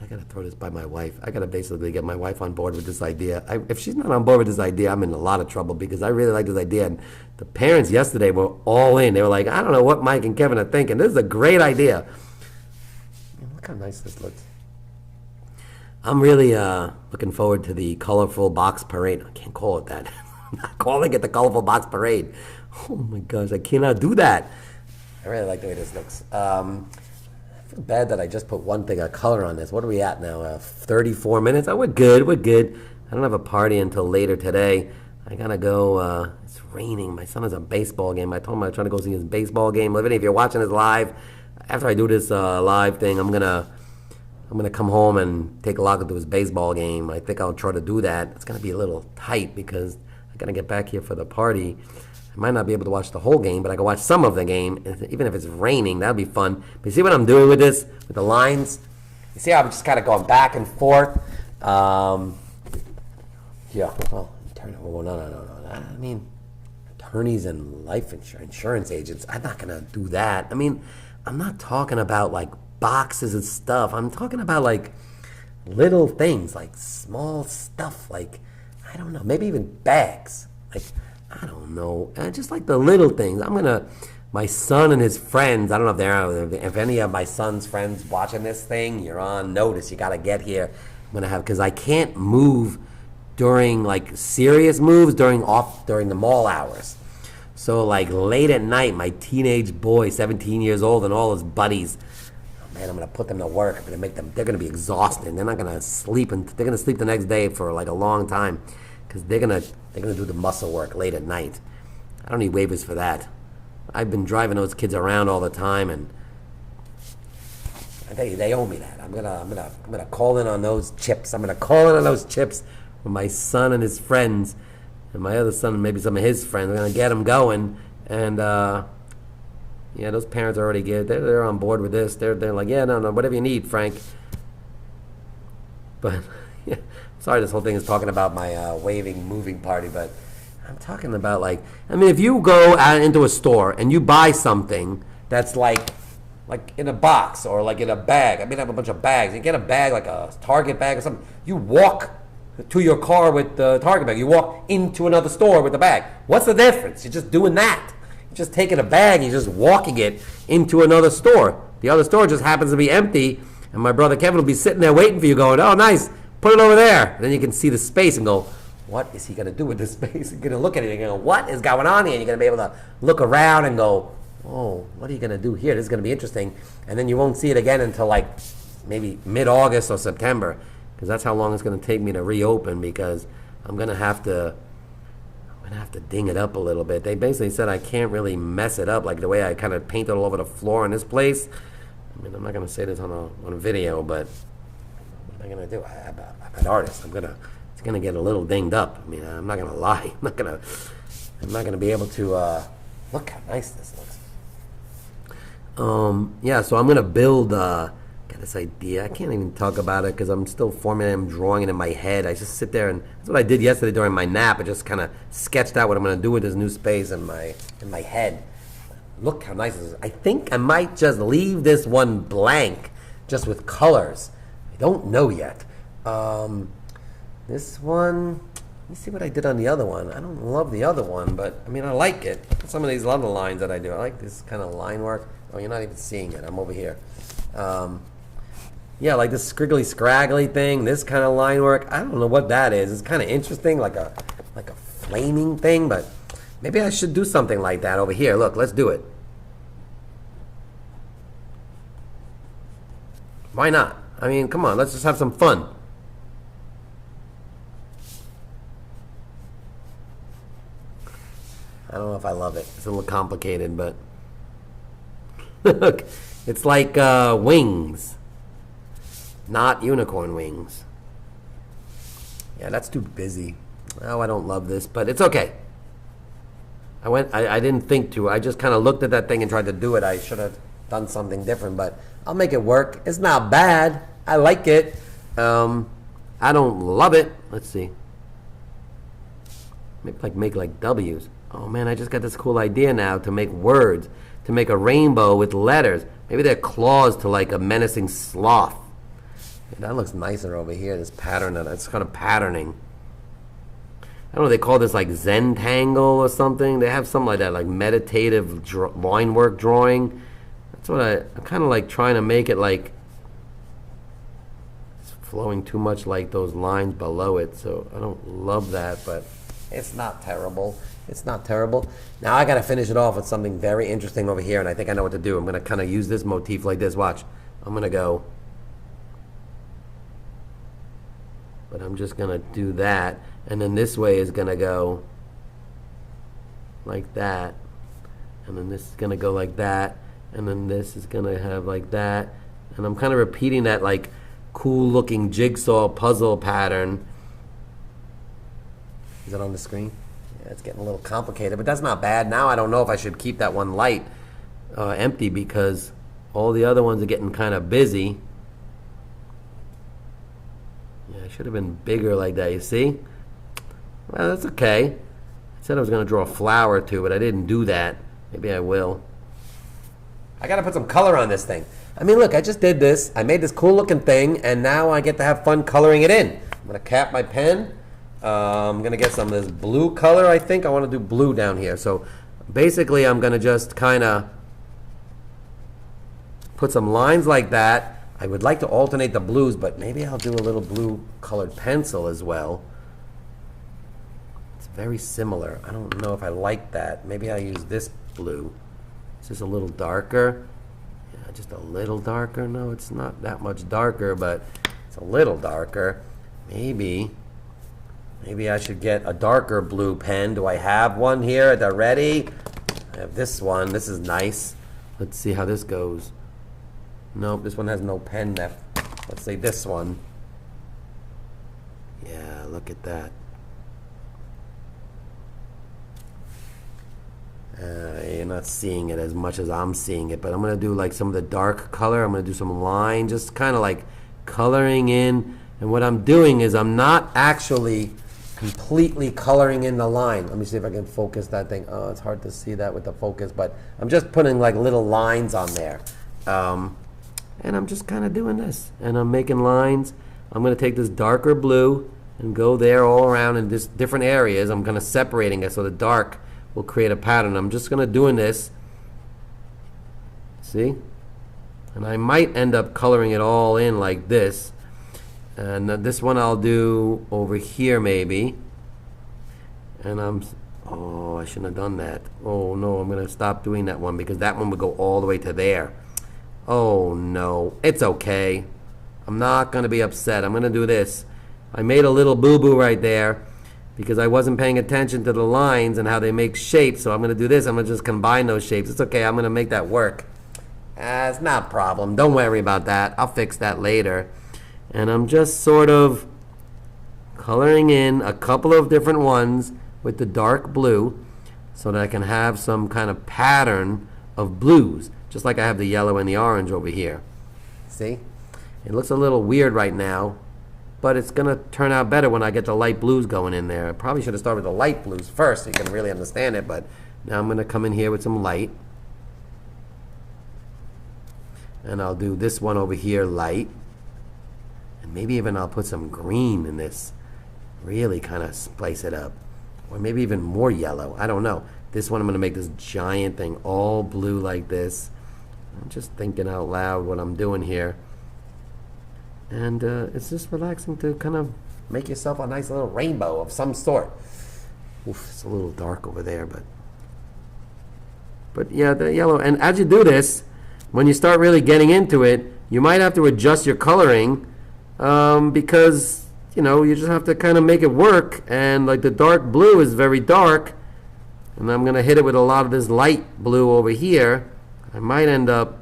I got to throw this by my wife. I got to basically get my wife on board with this idea. If she's not on board with this idea, I'm in a lot of trouble because I really like this idea. And the parents yesterday were all in. They were like, I don't know what Mike and Kevin are thinking. This is a great idea. Look how nice this looks. I'm really looking forward to the colorful box parade. I can't call it that. I'm not calling it the colorful box parade. Oh my gosh, I cannot do that. I really like the way this looks. I feel bad that I just put one thing of color on this. What are we at now? 34 minutes? Oh, we're good. We're good. I don't have a party until later today. I gotta go. It's raining. My son has a baseball game. I told him I'm trying to go see his baseball game. Living, if you're watching this live, after I do this live thing, I'm gonna come home and take a look into his baseball game. I think I'll try to do that. It's gonna be a little tight because I gotta get back here for the party. I might not be able to watch the whole game, but I can watch some of the game. Even if it's raining, that'll be fun. But you see what I'm doing with this, with the lines? You see how I'm just kind of going back and forth? Yeah. Well, no. I mean, attorneys and life insurance agents, I'm not going to do that. I mean, I'm not talking about like boxes and stuff. I'm talking about like little things, like small stuff, like, I don't know, maybe even bags. Like, I don't know, just like the little things. My son and his friends, I don't know if any of my son's friends watching this thing, you're on notice. You got to get here. Because I can't move during like serious moves during the mall hours. So like late at night, my teenage boy, 17 years old, and all his buddies, oh man, I'm gonna put them to work. I'm gonna make them. They're gonna be exhausted. They're not gonna sleep, and they're gonna sleep the next day for like a long time, because they're gonna do the muscle work late at night. I don't need waivers for that. I've been driving those kids around all the time, and I tell you, they owe me that. I'm gonna call in on those chips. I'm gonna call in on those chips with my son and his friends, and my other son and maybe some of his friends. We're gonna get them going, and yeah, those parents are already good. They're on board with this. They're like, yeah, no, whatever you need, Frank. But yeah, sorry, this whole thing is talking about my waving moving party, but I'm talking about like, I mean, if you go out into a store and you buy something that's like in a box or like in a bag. I mean, I have a bunch of bags. You get a bag, like a Target bag or something. You walk to your car with the Target bag. You walk into another store with the bag. What's the difference? You're just doing that. You're just taking a bag and you're just walking it into another store. The other store just happens to be empty, and my brother Kevin will be sitting there waiting for you going, oh, nice, put it over there. And then you can see the space and go, what is he going to do with this space? You're going to look at it and you're going to go, what is going on here? And you're going to be able to look around and go, oh, what are you going to do here? This is going to be interesting. And then you won't see it again until like maybe mid-August or September, because that's how long it's going to take me to reopen, because I'm going to have to ding it up a little bit. They basically said I can't really mess it up like the way I kind of painted all over the floor in this place. I mean, I'm not going to say this on a video, but what am I going to do? I'm an artist. It's going to get a little dinged up. I mean, I'm not going to lie. I'm not going to be able to look how nice this looks. Yeah, so I'm going to build, got this idea. I can't even talk about it because I'm still forming it. I'm drawing it in my head. I just sit there, and that's what I did yesterday during my nap. I just kind of sketched out what I'm going to do with this new space in my head. Look how nice this is. I think I might just leave this one blank, just with colors. I don't know yet. This one, let me see what I did on the other one. I don't love the other one, but I mean, I like it. Some of these other lines that I do, I like this kind of line work. Oh, you're not even seeing it. I'm over here. Yeah, like this scriggly scraggly thing, this kind of line work. I don't know what that is. It's kind of interesting, like a flaming thing, but maybe I should do something like that over here. Look, let's do it. Why not? I mean, come on, let's just have some fun. I don't know if I love it. It's a little complicated, but look, it's like wings, not unicorn wings. Yeah, that's too busy. Oh, I don't love this, but it's okay. I didn't think to. I just kind of looked at that thing and tried to do it. I should have done something different, but I'll make it work. It's not bad. I like it. I don't love it. Let's see. Make like W's. Oh man, I just got this cool idea now to make words, to make a rainbow with letters. Maybe they're claws to like a menacing sloth. Yeah, that looks nicer over here, this pattern, that's kind of patterning. I don't know, they call this like Zentangle or something. They have something like that, like meditative line work drawing. That's what I'm kind of like trying to make it like it's flowing too much like those lines below it, so I don't love that, but it's not terrible. It's not terrible. Now I gotta finish it off with something very interesting over here, and I think I know what to do. I'm gonna kind of use this motif like this. Watch. I'm gonna go, but I'm just gonna do that, and then this way is gonna go like that, and then this is gonna go like that, and then this is gonna have like that, and I'm kind of repeating that like cool looking jigsaw puzzle pattern. Is it on the screen? Yeah, it's getting a little complicated, but that's not bad. Now I don't know if I should keep that one light empty because all the other ones are getting kind of busy. Yeah, I should have been bigger like that, you see? Well, that's okay. I said I was going to draw a flower too, but I didn't do that. Maybe I will. I got to put some color on this thing. I mean, look, I just did this. I made this cool looking thing, and now I get to have fun coloring it in. I'm going to cap my pen. I'm going to get some of this blue color, I think. I want to do blue down here. So basically, I'm going to just kind of put some lines like that. I would like to alternate the blues, but maybe I'll do a little blue colored pencil as well. It's very similar. I don't know if I like that. Maybe I'll use this blue. It's just a little darker. Yeah, just a little darker. No, it's not that much darker, but it's a little darker. Maybe I should get a darker blue pen. Do I have one here at the ready? I have this one. This is nice. Let's see how this goes. Nope, this one has no pen left. Let's say this one. Yeah, look at that. You're not seeing it as much as I'm seeing it, but I'm going to do like some of the dark color. I'm going to do some line, just kind of like coloring in. And what I'm doing is I'm not actually completely coloring in the line. Let me see if I can focus that thing. Oh, it's hard to see that with the focus, but I'm just putting like little lines on there. And I'm just kind of doing this. And I'm making lines. I'm going to take this darker blue and go there all around in just different areas. I'm kind of separating it so the dark will create a pattern. I'm just going to doing this. See? And I might end up coloring it all in like this. And this one I'll do over here maybe. And oh, I shouldn't have done that. Oh no, I'm going to stop doing that one because that one would go all the way to there. Oh no, it's okay. I'm not going to be upset. I'm going to do this. I made a little boo-boo right there because I wasn't paying attention to the lines and how they make shapes. So I'm going to do this. I'm going to just combine those shapes. It's okay. I'm going to make that work. It's not a problem. Don't worry about that. I'll fix that later. And I'm just sort of coloring in a couple of different ones with the dark blue so that I can have some kind of pattern of blues, just like I have the yellow and the orange over here. See? It looks a little weird right now, but it's going to turn out better when I get the light blues going in there. I probably should have started with the light blues first so you can really understand it, but now I'm going to come in here with some light. And I'll do this one over here light. And maybe even I'll put some green in this. Really kind of spice it up. Or maybe even more yellow. I don't know. This one I'm going to make this giant thing all blue like this. I'm just thinking out loud what I'm doing here. And it's just relaxing to kind of make yourself a nice little rainbow of some sort. Oof, it's a little dark over there, but yeah, the yellow. And as you do this, when you start really getting into it, you might have to adjust your coloring because, you know, you just have to kind of make it work. And like the dark blue is very dark, and I'm going to hit it with a lot of this light blue over here. I might end up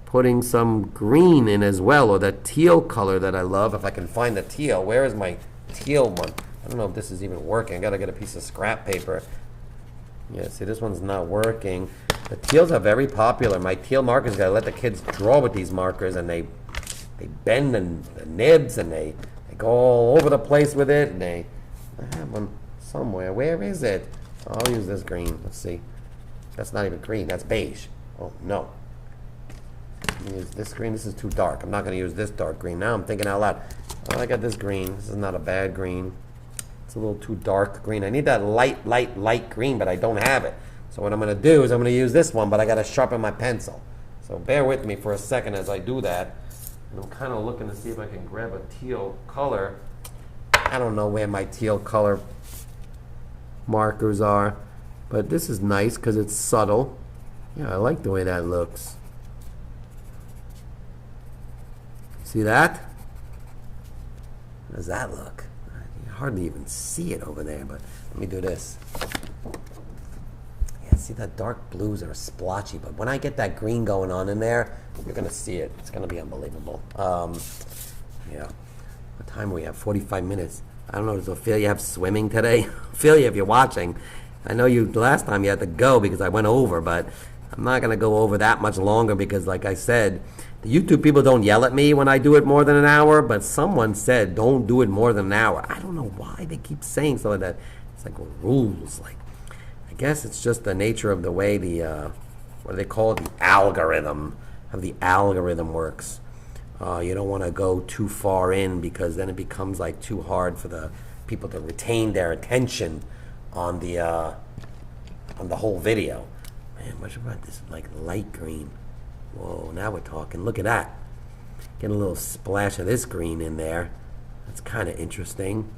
putting some green in as well, or that teal color that I love. If I can find the teal. Where is my teal one? I don't know if this is even working. I got to get a piece of scrap paper. Yeah, see, this one's not working. The teals are very popular. My teal markers, got to let the kids draw with these markers, and they bend the nibs, and they go all over the place with it. And I have one somewhere. Where is it? I'll use this green. Let's see. That's not even green. That's beige. Oh, no. Use this green. This is too dark. I'm not going to use this dark green. Now I'm thinking out loud. Oh, I got this green. This is not a bad green. It's a little too dark green. I need that light green, but I don't have it. So what I'm going to do is I'm going to use this one, but I got to sharpen my pencil. So bear with me for a second as I do that. And I'm kind of looking to see if I can grab a teal color. I don't know where my teal color markers are. But this is nice because it's subtle. Yeah, I like the way that looks. See that? How does that look? You hardly even see it over there, but let me do this. Yeah, see that dark blues are splotchy, but when I get that green going on in there, you're gonna see it. It's gonna be unbelievable. Yeah. What time do we have? 45 minutes. I don't know, does Ophelia have swimming today? Ophelia, if you're watching, I know you last time you had to go because I went over, but I'm not gonna go over that much longer because like I said, the YouTube people don't yell at me when I do it more than an hour, but someone said don't do it more than an hour. I don't know why they keep saying something like that. It's like rules. Like, I guess it's just the nature of the way the, what do they call it? The algorithm, how the algorithm works. You don't want to go too far in because then it becomes like too hard for the people to retain their attention on the whole video. Man, what about this like light green? Whoa, now we're talking. Look at that. Get a little splash of this green in there. That's kind of interesting.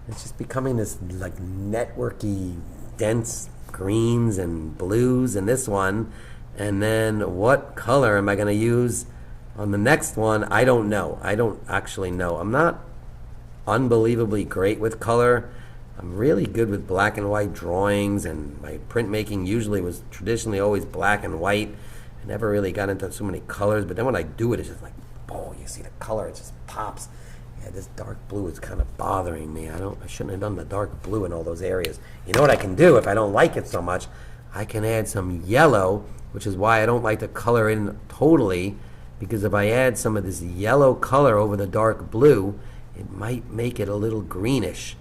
It's just becoming this like networky, dense greens and blues in this one. And then what color am I going to use on the next one? I don't know. I don't actually know. I'm not unbelievably great with color. I'm really good with black and white drawings, and my printmaking usually was traditionally always black and white. I never really got into so many colors, but then when I do it, it's just like, oh, you see the color, it just pops. Yeah, this dark blue is kind of bothering me. I shouldn't have done the dark blue in all those areas. You know what I can do if I don't like it so much? I can add some yellow, which is why I don't like to color in totally, because if I add some of this yellow color over the dark blue, it might make it a little greenish.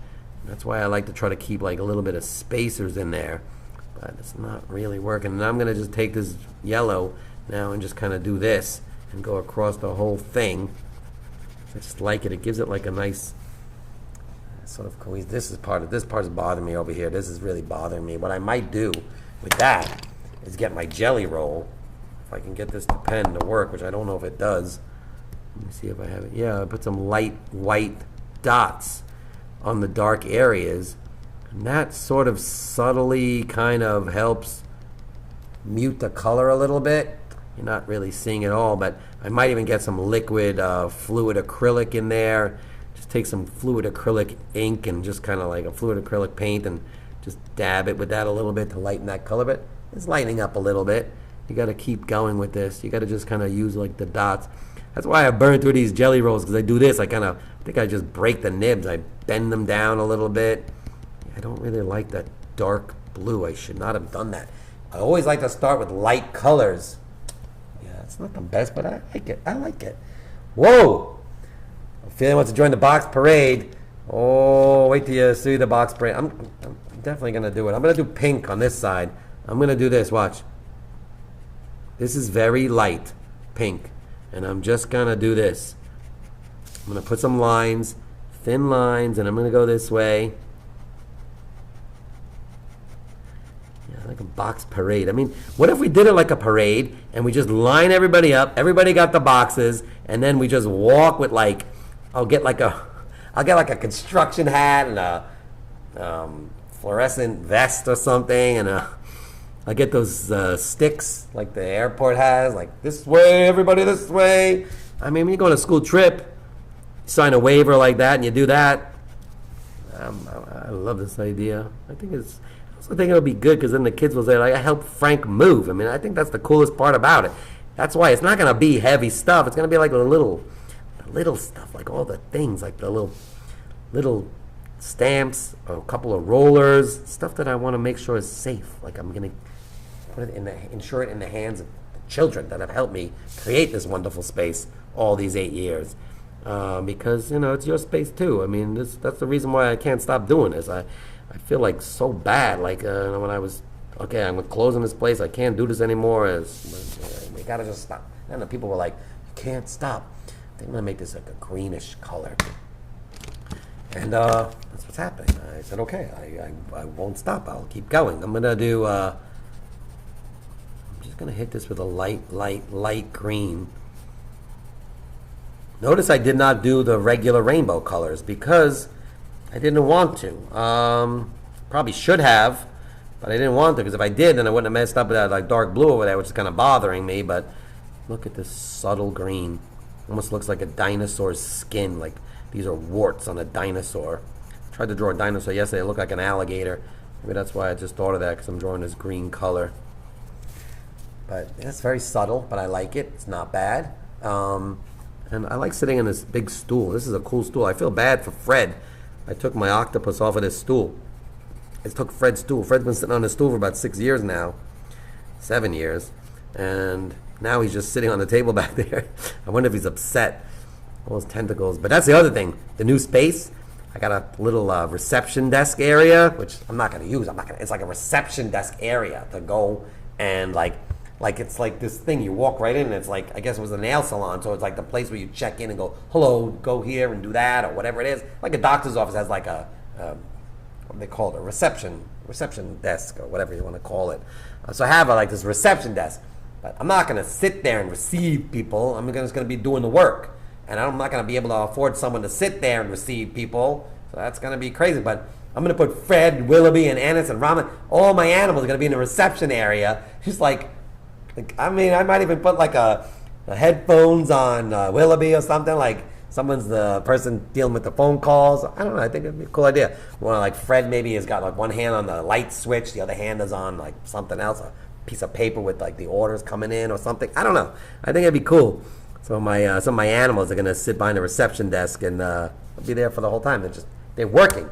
That's why I like to try to keep like a little bit of spacers in there. But it's not really working. And I'm going to just take this yellow now and just kind of do this and go across the whole thing. I just like it. It gives it like a nice sort of cohesion. This part's bothering me over here. This is really bothering me. What I might do with that is get my jelly roll. If I can get this pen to work, which I don't know if it does. Let me see if I have it. Yeah, I put some light white dots on the dark areas. And that sort of subtly kind of helps mute the color a little bit. You're not really seeing it all, but I might even get some liquid fluid acrylic in there. Just take some fluid acrylic ink and just kind of like a fluid acrylic paint and just dab it with that a little bit to lighten that color. But it's lightening up a little bit. You got to keep going with this. You got to just kind of use like the dots. That's why I burn through these jelly rolls, because I do this. I think I just break the nibs. I bend them down a little bit. I don't really like that dark blue. I should not have done that. I always like to start with light colors. Yeah, it's not the best, but I like it. I like it. Whoa! Ophelia wants to join the box parade. Oh, wait till you see the box parade. I'm definitely going to do it. I'm going to do pink on this side. I'm going to do this. Watch. This is very light pink. And I'm just going to do this. I'm going to put some lines, thin lines, and I'm going to go this way. Yeah, like a box parade. I mean, what if we did it like a parade and we just line everybody up, everybody got the boxes, and then we just walk with like, I'll get like a construction hat and a fluorescent vest or something, and I get those sticks like the airport has, like this way, everybody this way. I mean, when you go on a school trip, you sign a waiver like that and you do that. I love this idea. I also think it'll be good because then the kids will say, like, I helped Frank move. I mean, I think that's the coolest part about it. That's why it's not going to be heavy stuff. It's going to be like the little stuff, like all the things, like the little stamps, a couple of rollers, stuff that I want to make sure is safe. Like I'm going to put it ensure it in the hands of the children that have helped me create this wonderful space all these 8 years. Because, it's your space too. I mean, that's the reason why I can't stop doing this. I feel like so bad, like when I was, okay, I'm closing this place, I can't do this anymore. We gotta just stop. And the people were like, you can't stop. I think I'm gonna make this like a greenish color. And that's what's happening. I said, okay, I won't stop. I'll keep going. I'm gonna do, I'm just gonna hit this with a light green. Notice I did not do the regular rainbow colors because I didn't want to. Probably should have, But I didn't want to, because if I did, then I wouldn't have messed up with that like dark blue over there, which is kind of bothering me. But look at this subtle green. Almost looks like a dinosaur's skin. Like these are warts on a dinosaur. I tried to draw a dinosaur yesterday. It looked like an alligator. Maybe that's why I just thought of that, because I'm drawing this green color. But it's very subtle, but I like it. It's not bad. And I like sitting in this big stool. This is a cool stool. I feel bad for Fred. I took my octopus off of this stool. I took Fred's stool. Fred's been sitting on this stool for about 6 years now. 7 years. And now he's just sitting on the table back there. I wonder if he's upset. All those tentacles. But that's the other thing. The new space. I got a little reception desk area, which I'm not going to use. It's like a reception desk area to go and like it's like this thing you walk right in, and it's like, I guess it was a nail salon, so it's like the place where you check in and go, hello, go here and do that, or whatever it is. Like a doctor's office has like a what do they call it, a reception desk, or whatever you want to call it. So I have like this reception desk, but I'm not going to sit there and receive people. I'm just going to be doing the work, and I'm not going to be able to afford someone to sit there and receive people, so that's going to be crazy. But I'm going to put Fred, Willoughby, and Annis, and Ramen, all my animals are going to be in the reception area, just like, I mean, I might even put like a headphones on Willoughby or something, like someone's the person dealing with the phone calls. I don't know, I think it'd be a cool idea. Well, like Fred maybe has got like one hand on the light switch, the other hand is on like something else, a piece of paper with like the orders coming in or something. I don't know. I think it'd be cool. So some of my animals are gonna sit behind the reception desk and I'll be there for the whole time. They're working.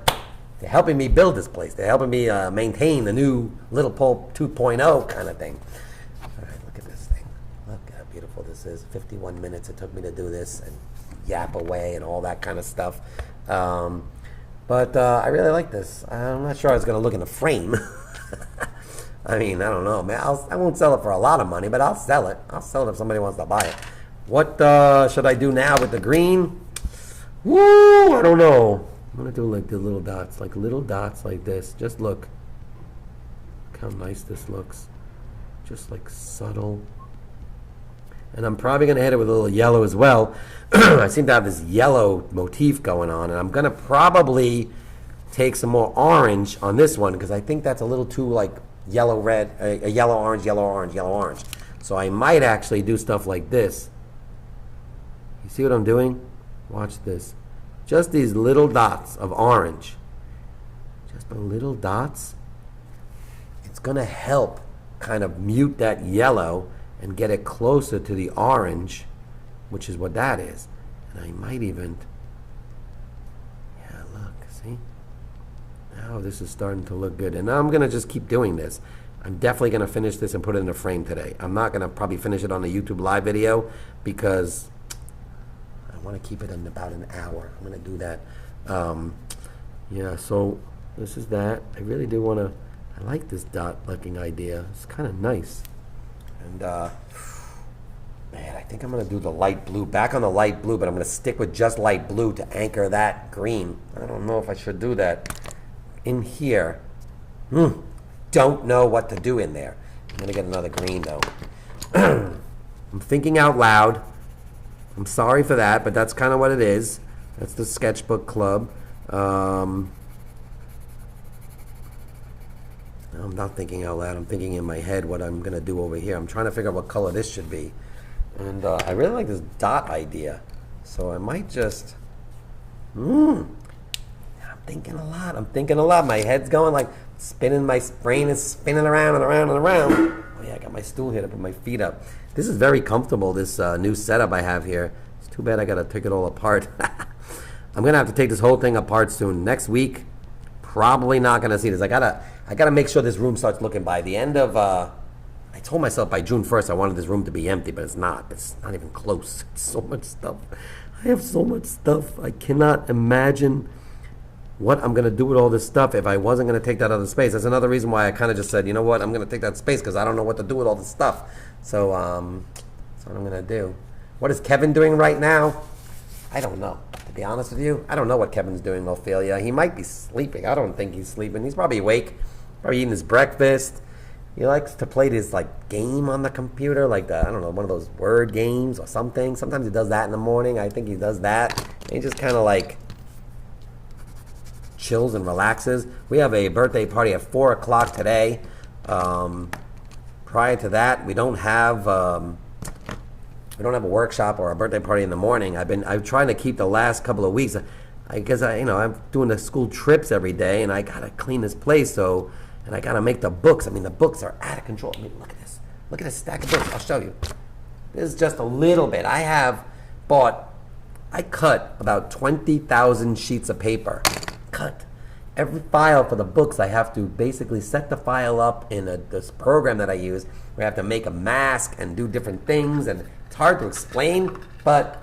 They're helping me build this place. They're helping me maintain the new Little Pulp 2.0 kind of thing. Look how beautiful this is. 51 minutes it took me to do this and yap away and all that kind of stuff. But I really like this. I'm not sure I was going to look in the frame. I mean, I don't know, man. I won't sell it for a lot of money, but I'll sell it. I'll sell it if somebody wants to buy it. What should I do now with the green? Woo! I don't know. I'm going to do like the little dots like this. Just look. Look how nice this looks. Just like subtle. And I'm probably going to hit it with a little yellow as well. I seem to have this yellow motif going on, and I'm going to probably take some more orange on this one, because I think that's a little too like yellow red, a yellow orange, yellow orange, yellow orange. So I might actually do stuff like this. You see what I'm doing? Watch this. Just these little dots of orange. Just the little dots. It's going to help kind of mute that yellow and get it closer to the orange, which is what that is. And I might even, yeah, look, see? Now this is starting to look good. And now I'm gonna just keep doing this. I'm definitely gonna finish this and put it in a frame today. I'm not gonna probably finish it on the YouTube live video, because I wanna keep it in about an hour. I'm gonna do that. Yeah, so this is that. I really do wanna, I like this dot looking idea. It's kind of nice. And man, I think I'm going to do the light blue, back on the light blue, but I'm going to stick with just light blue to anchor that green. I don't know if I should do that in here. Don't know what to do in there. I'm going to get another green though. I'm thinking out loud. I'm sorry for that, but that's kind of what it is. That's the Sketchbook Club. I'm not thinking out loud. I'm thinking in my head what I'm going to do over here. I'm trying to figure out what color this should be. And I really like this dot idea. So I might just... I'm thinking a lot. I'm thinking a lot. My head's going like spinning. My brain is spinning around and around and around. Oh yeah, I got my stool here to put my feet up. This is very comfortable, this new setup I have here. It's too bad I got to take it all apart. I'm going to have to take this whole thing apart soon. Next week, probably not going to see this. I gotta make sure this room starts looking by the end of, I told myself by June 1st I wanted this room to be empty, but it's not. It's not even close. It's so much stuff. I have so much stuff. I cannot imagine what I'm gonna do with all this stuff if I wasn't gonna take that other space. That's another reason why I kind of just said, you know what, I'm gonna take that space, because I don't know what to do with all this stuff. So that's what I'm gonna do. What is Kevin doing right now? I don't know. To be honest with you, I don't know what Kevin's doing, Ophelia. He might be sleeping. I don't think he's sleeping. He's probably awake. Probably eating his breakfast. He likes to play this like game on the computer, like the, I don't know, one of those word games or something. Sometimes he does that in the morning. I think he does that. And he just kind of like chills and relaxes. We have a birthday party at 4 o'clock today. Prior to that, we don't have a workshop or a birthday party in the morning. I'm trying to keep the last couple of weeks. I guess I'm doing the school trips every day, and I gotta clean this place. And I gotta make the books. I mean, the books are out of control. I mean, look at this. Look at this stack of books. I'll show you. This is just a little bit. I cut about 20,000 sheets of paper. Cut. Every file for the books, I have to basically set the file up in this program that I use. We have to make a mask and do different things, and it's hard to explain, but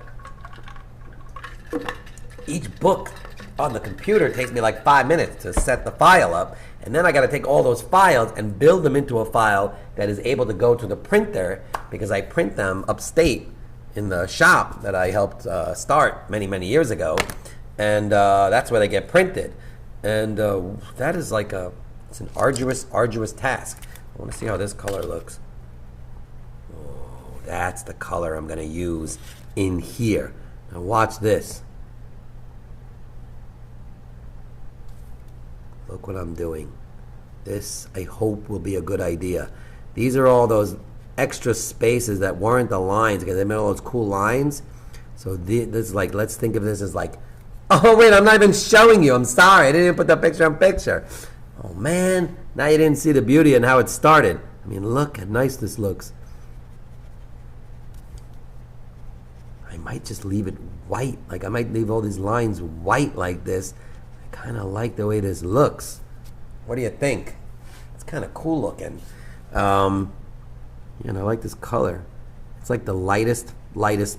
each book on the computer takes me like 5 minutes to set the file up, and then I got to take all those files and build them into a file that is able to go to the printer, because I print them upstate in the shop that I helped start many, many years ago, and that's where they get printed. And that is it's an arduous task. I want to see how this color looks. Oh, that's the color I'm going to use in here. Now watch this. Look what I'm doing. This, I hope, will be a good idea. These are all those extra spaces that weren't the lines, because they made all those cool lines. So this is like, let's think of this as like, oh wait, I'm not even showing you. I'm sorry, I didn't even put the picture on picture. Oh man, now you didn't see the beauty and how it started. I mean, look how nice this looks. I might just leave it white. Like, I might leave all these lines white like this. I kind of like the way this looks. What do you think? It's kind of cool looking. I like this color. It's like the lightest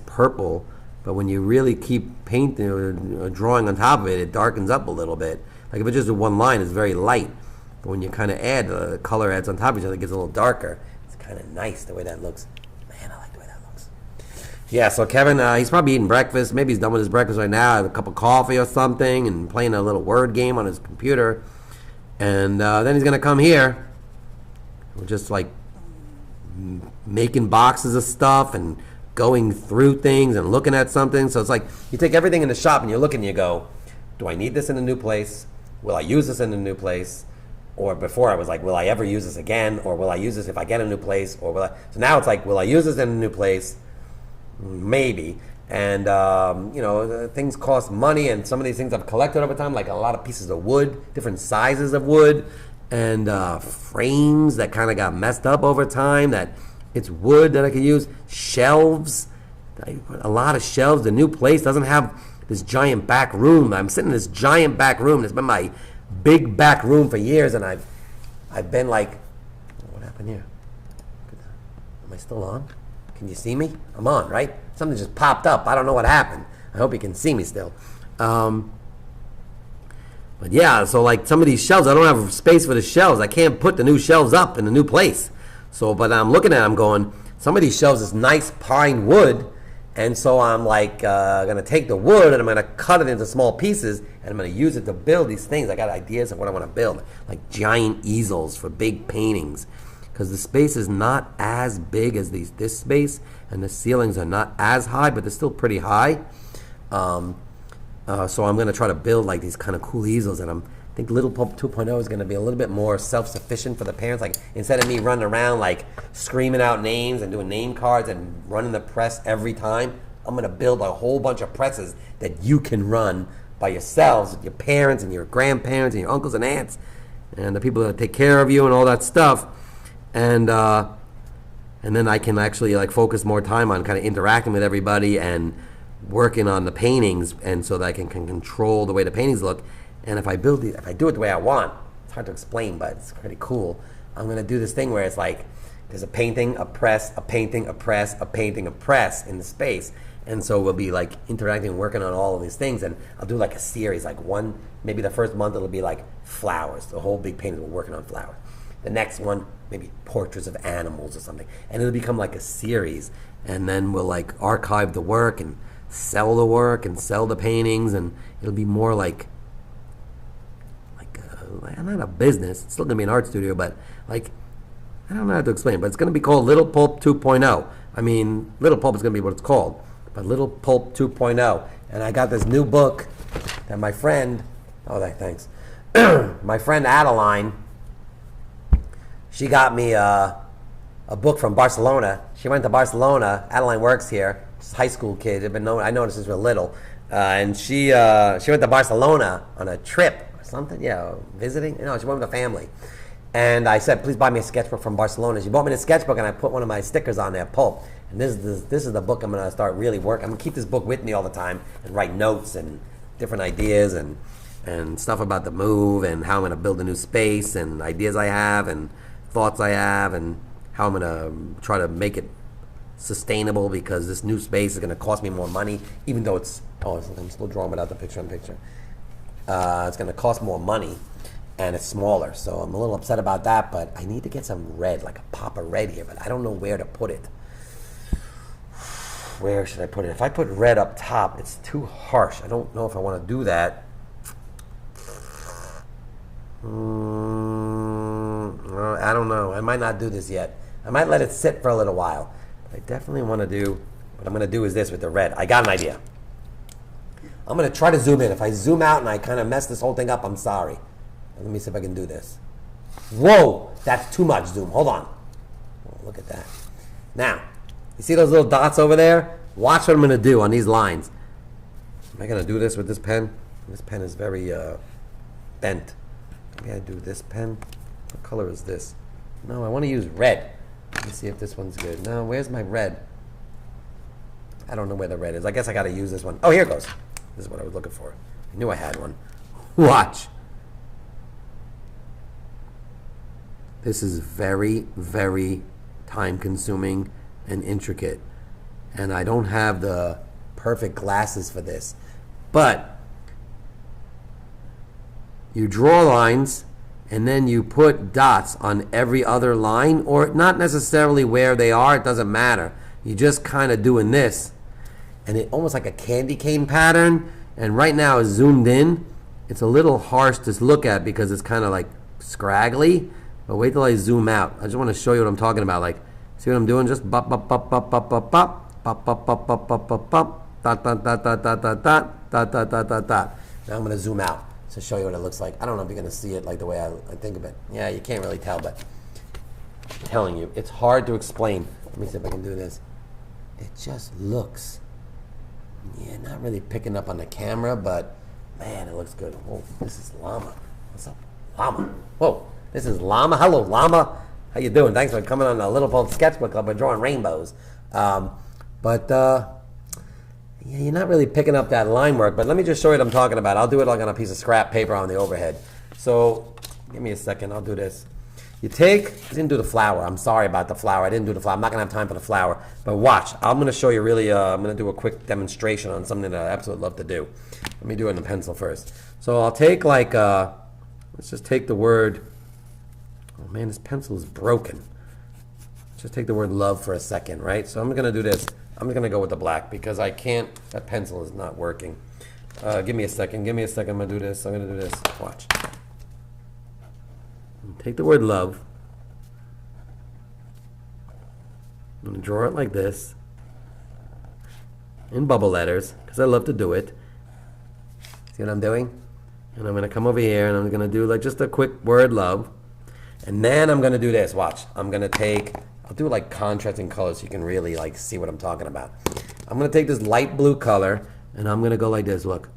purple, but when you really keep painting or drawing on top of it, it darkens up a little bit. Like if it's just one line, it's very light. But when you kind of add, the color adds on top of each other, it gets a little darker. It's kind of nice the way that looks. Man, I like the way that looks. Yeah, so Kevin, he's probably eating breakfast. Maybe he's done with his breakfast right now, have a cup of coffee or something, and playing a little word game on his computer. And then he's going to come here. We're just like making boxes of stuff and going through things and looking at something. So it's like you take everything in the shop and you look and you go, do I need this in a new place? Will I use this in a new place? Or before I was like, will I ever use this again? Or will I use this if I get a new place? Or will I? So now it's like, will I use this in a new place? Maybe. And things cost money, and some of these things I've collected over time, like a lot of pieces of wood, different sizes of wood, and frames that kind of got messed up over time. That it's wood that I can use. Shelves, a lot of shelves. The new place doesn't have this giant back room. I'm sitting in this giant back room. It's been my big back room for years, and I've been like, what happened here? Am I still on? Can you see me? I'm on, right? Something just popped up. I don't know what happened. I hope you can see me still. But yeah, so like some of these shelves, I don't have space for the shelves. I can't put the new shelves up in the new place. So, but I'm looking at them going, some of these shelves is nice pine wood. And so I'm like going to take the wood and I'm going to cut it into small pieces and I'm going to use it to build these things. I got ideas of what I want to build, like giant easels for big paintings. Because the space is not as big as this space, and the ceilings are not as high, but they're still pretty high. So I'm going to try to build like these kind of cool easels, and I think Little Pulp 2.0 is going to be a little bit more self-sufficient for the parents. Like instead of me running around like screaming out names and doing name cards and running the press every time, I'm going to build a whole bunch of presses that you can run by yourselves, with your parents and your grandparents and your uncles and aunts, and the people that take care of you and all that stuff. And then I can actually like focus more time on kind of interacting with everybody and working on the paintings, and so that I can control the way the paintings look. And if I do it the way I want, it's hard to explain, but it's pretty cool. I'm gonna do this thing where it's like there's a painting, a press, a painting, a press, a painting, a press in the space, and so we'll be like interacting and working on all of these things. And I'll do like a series, like one, maybe the first month it'll be like flowers, the whole big painting we're working on flowers. The next one, maybe portraits of animals or something. And it'll become like a series. And then we'll like archive the work and sell the work and sell the paintings. And it'll be more like not a business. It's still going to be an art studio, but like, I don't know how to explain, but it's going to be called Little Pulp 2.0. I mean, Little Pulp is going to be what it's called, but Little Pulp 2.0. And I got this new book that my friend, thanks. My friend Adeline, she got me a book from Barcelona. She went to Barcelona. Adeline works here. She's a high school kid. I know her since we were little. And she went to Barcelona on a trip or something. Yeah, visiting. She went with a family. And I said, please buy me a sketchbook from Barcelona. She bought me the sketchbook, and I put one of my stickers on there, Pulp. And this is the book I'm going to start really working. I'm going to keep this book with me all the time and write notes and different ideas and stuff about the move and how I'm going to build a new space and ideas I have and thoughts I have and how I'm going to try to make it sustainable, because this new space is going to cost me more money, even though I'm still drawing without the picture-in-picture. It's going to cost more money, and it's smaller, so I'm a little upset about that, but I need to get some red, like a pop of red here, but I don't know where to put it. Where should I put it? If I put red up top, it's too harsh. I don't know if I want to do that. I don't know. I might not do this yet. I might let it sit for a little while. But I definitely want to do, what I'm going to do is this with the red. I got an idea. I'm going to try to zoom in. If I zoom out and I kind of mess this whole thing up, I'm sorry. Let me see if I can do this. Whoa, that's too much zoom. Hold on. Oh, look at that. Now, you see those little dots over there? Watch what I'm going to do on these lines. Am I going to do this with this pen? This pen is very bent. Maybe I do this pen. What color is this? No, I want to use red. Let me see if this one's good. No, where's my red? I don't know where the red is. I guess I got to use this one. Oh, here it goes. This is what I was looking for. I knew I had one. Watch. This is very, very time-consuming and intricate. And I don't have the perfect glasses for this. But you draw lines, and then you put dots on every other line, or not necessarily where they are, it doesn't matter. You just kind of doing this, and it almost like a candy cane pattern, and right now it's zoomed in. It's a little harsh to look at because it's kind of like scraggly, but wait till I zoom out. I just want to show you what I'm talking about. Like, see what I'm doing? Just bop, bop, bop, bop, bop, bop, bop, bop, bop, bop, bop, bop, bop, bop, dot, dot, dot, dot, dot, dot, dot, dot, dot, dot, dot, dot. Now I'm going to zoom out to show you what it looks like. I don't know if you're going to see it like the way I think of it. Yeah, you can't really tell, but I'm telling you, it's hard to explain. Let me see if I can do this. It just looks, yeah, not really picking up on the camera, but man, it looks good. Whoa, this is Llama. What's up, Llama? Whoa, this is Llama. Hello, Llama. How you doing? Thanks for coming on the Little Pulp Sketchbook Club. We're drawing rainbows. Yeah, you're not really picking up that line work, but let me just show you what I'm talking about. I'll do it like on a piece of scrap paper on the overhead. So, give me a second. I'll do this. I didn't do the flower. I'm sorry about the flower. I didn't do the flower. I'm not going to have time for the flower. But watch. I'm going to show you really, I'm going to do a quick demonstration on something that I absolutely love to do. Let me do it in the pencil first. So, I'll take like, let's just take the word, oh man, this pencil is broken. Just take the word love for a second, right? So, I'm going to do this. I'm just going to go with the black because I can't, that pencil is not working. Give me a second. I'm going to do this. I'm going to do this. Watch. Take the word love. I'm going to draw it like this in bubble letters because I love to do it. See what I'm doing? And I'm going to come over here and I'm going to do like just a quick word love. And then I'm going to do this. Watch. I'm going to take, I'll do like contrasting colors so you can really like see what I'm talking about. I'm going to take this light blue color and I'm going to go like this. Look.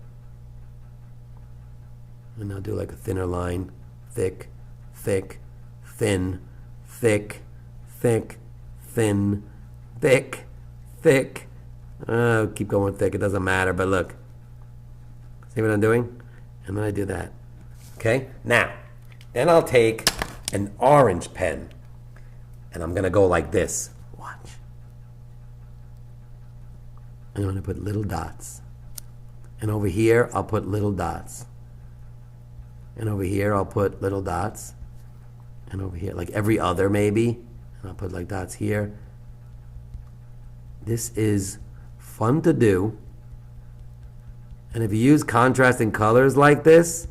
And I'll do like a thinner line. Thick, thick, thin, thick, thick, thin, thick, thick. Keep going thick. It doesn't matter. But look. See what I'm doing? And then I do that. Okay? Now, then I'll take an orange pen. And I'm going to go like this. Watch. I'm going to put little dots. And over here, I'll put little dots. And over here, I'll put little dots. And over here, like every other maybe. And I'll put like dots here. This is fun to do. And if you use contrasting colors like this,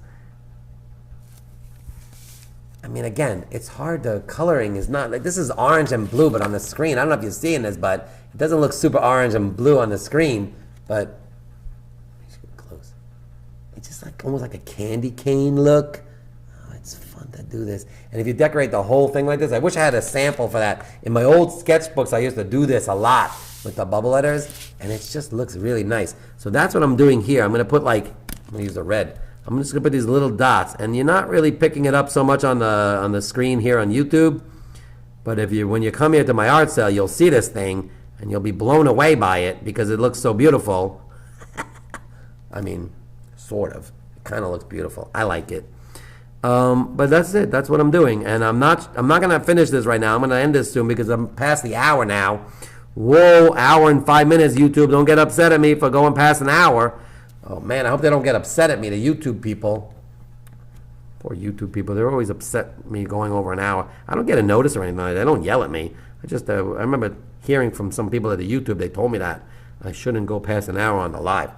I mean, again, it's hard to, coloring is not, like this is orange and blue, but on the screen, I don't know if you're seeing this, but it doesn't look super orange and blue on the screen, but, close. It's just like, almost like a candy cane look. do this. And if you decorate the whole thing like this, I wish I had a sample for that. In my old sketchbooks, I used to do this a lot with the bubble letters, and it just looks really nice. So that's what I'm doing here. I'm gonna put I'm gonna use the red. I'm just gonna put these little dots, and you're not really picking it up so much on the screen here on YouTube. But when you come here to my art sale, you'll see this thing, and you'll be blown away by it because it looks so beautiful. I mean, sort of. It kind of looks beautiful. I like it. But that's it. That's what I'm doing, and I'm not gonna finish this right now. I'm gonna end this soon because I'm past the hour now. Whoa, hour and 5 minutes. YouTube, don't get upset at me for going past an hour. Oh man, I hope they don't get upset at me. The YouTube people. Poor YouTube people. They're always upset at me going over an hour. I don't get a notice or anything. They don't yell at me. I remember hearing from some people at the YouTube. They told me that I shouldn't go past an hour on the live.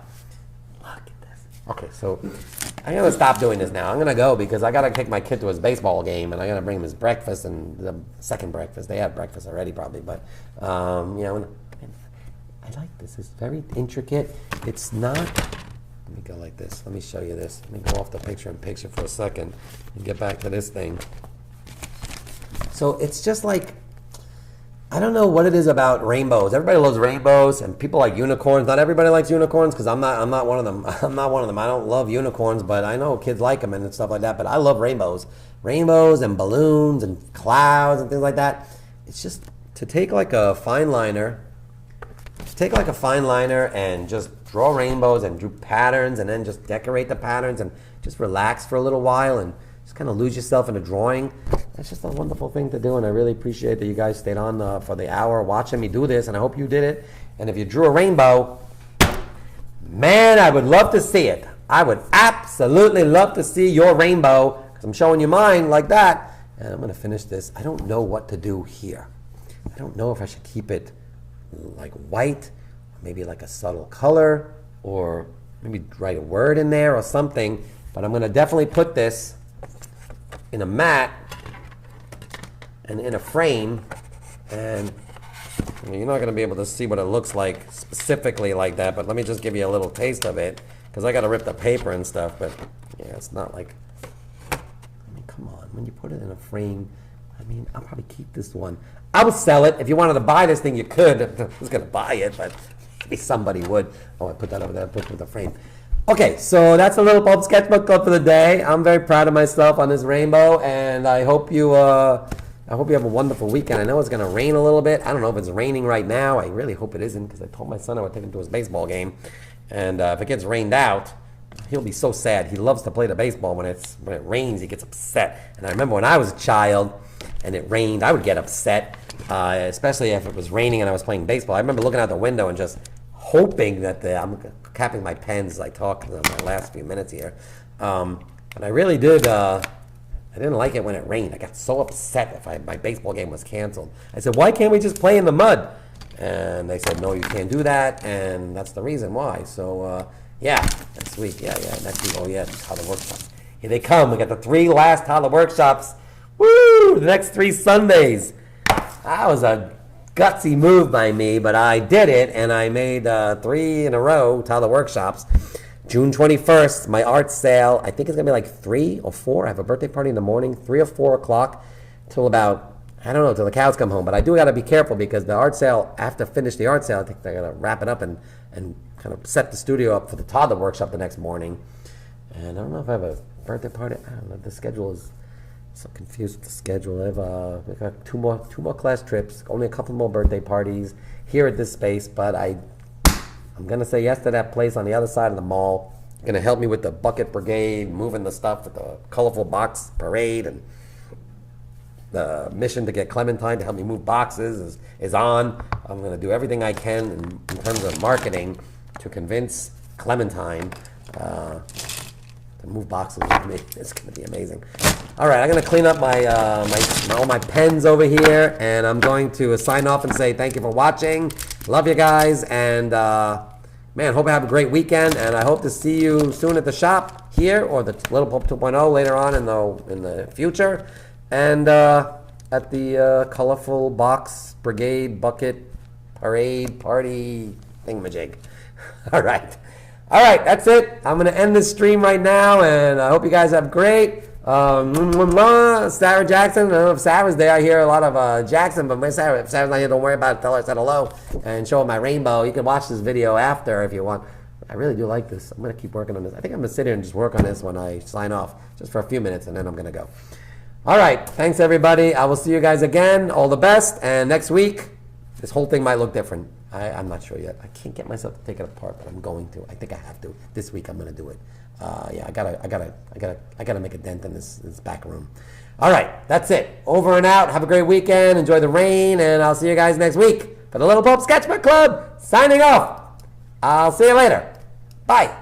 Look at this. Okay, so I'm gonna stop doing this now. I'm gonna go because I gotta take my kid to his baseball game, and I gotta bring him his breakfast and the second breakfast. They had breakfast already, probably, but you know, I like this. It's very intricate. It's not. Let me go like this. Let me show you this. Let me go off the picture-in-picture for a second and get back to this thing. So it's just like, I don't know what it is about rainbows. Everybody loves rainbows, and people like unicorns. Not everybody likes unicorns because I'm not one of them. I'm not one of them. I don't love unicorns, but I know kids like them and stuff like that. But I love rainbows. Rainbows and balloons and clouds and things like that. It's just to take like a fine liner, and just draw rainbows and do patterns and then just decorate the patterns and just relax for a little while and just kind of lose yourself in a drawing. That's just a wonderful thing to do, and I really appreciate that you guys stayed on for the hour watching me do this, and I hope you did it. And if you drew a rainbow, man, I would love to see it. I would absolutely love to see your rainbow because I'm showing you mine like that. And I'm going to finish this. I don't know what to do here. I don't know if I should keep it like white, maybe like a subtle color, or maybe write a word in there or something. But I'm going to definitely put this in a mat and in a frame, and you're not going to be able to see what it looks like specifically like that, but let me just give you a little taste of it because I got to rip the paper and stuff. But yeah, it's not like, I mean, come on, when you put it in a frame, I mean, I'll probably keep this one. I would sell it. If you wanted to buy this thing, you could. I was going to buy it, but maybe somebody would. Oh, I put that over there. I put it with the frame. Okay, so that's the Little Pulp Sketchbook Club for the day. I'm very proud of myself on this rainbow, and I hope you have a wonderful weekend. I know it's going to rain a little bit. I don't know if it's raining right now. I really hope it isn't because I told my son I would take him to his baseball game, and if it gets rained out, he'll be so sad. He loves to play the baseball. When it rains, he gets upset. And I remember when I was a child and it rained, I would get upset. Especially if it was raining and I was playing baseball. I remember looking out the window and just hoping that I'm capping my pens as I talk in my last few minutes here. And I really did. I didn't like it when it rained. I got so upset if my baseball game was canceled. I said, "Why can't we just play in the mud?" And they said, "No, you can't do that," and that's the reason why. So yeah, next week, next week. Oh yeah, toddler workshops. Here they come. We got the 3 last toddler workshops. Woo! The next 3 Sundays. That was a gutsy move by me, but I did it, and I made 3 in a row, toddler workshops. June 21st, my art sale. I think it's going to be like 3 or 4. I have a birthday party in the morning, 3 or 4 o'clock, till about, I don't know, till the cows come home. But I do got to be careful because the art sale, after I finish the art sale, I think they're going to wrap it up and kind of set the studio up for the toddler workshop the next morning. And I don't know if I have a birthday party. I don't know. The schedule is so confused with the schedule. We've got two more class trips, only a couple more birthday parties here at this space, but I'm gonna say yes to that place on the other side of the mall. Gonna help me with the bucket brigade, moving the stuff with the colorful box parade, and the mission to get Clementine to help me move boxes is on. I'm gonna do everything I can in terms of marketing to convince Clementine to move boxes with me. It's gonna be amazing. All right, I'm gonna clean up all my pens over here, and I'm going to sign off and say thank you for watching. Love you guys, and man, hope you have a great weekend, and I hope to see you soon at the shop here or the Little Pulp 2.0 later on in the future, and at the colorful box brigade bucket parade party thingamajig. All right, that's it. I'm gonna end this stream right now, and I hope you guys have great. Sarah Jackson. I don't know if Sarah's there. I hear a lot of Jackson, but if Sarah's not here, don't worry about it. Tell her I said hello and show her my rainbow. You can watch this video after if you want. I really do like this. I'm going to keep working on this. I think I'm going to sit here and just work on this when I sign off, just for a few minutes, and then I'm going to go. All right. Thanks, everybody. I will see you guys again. All the best. And next week, this whole thing might look different. I'm not sure yet. I can't get myself to take it apart, but I'm going to. I think I have to. This week I'm going to do it. Yeah, I gotta make a dent in this back room. All right, that's it. Over and out. Have a great weekend. Enjoy the rain, and I'll see you guys next week for the Little Pulp Sketchbook Club. Signing off. I'll see you later. Bye.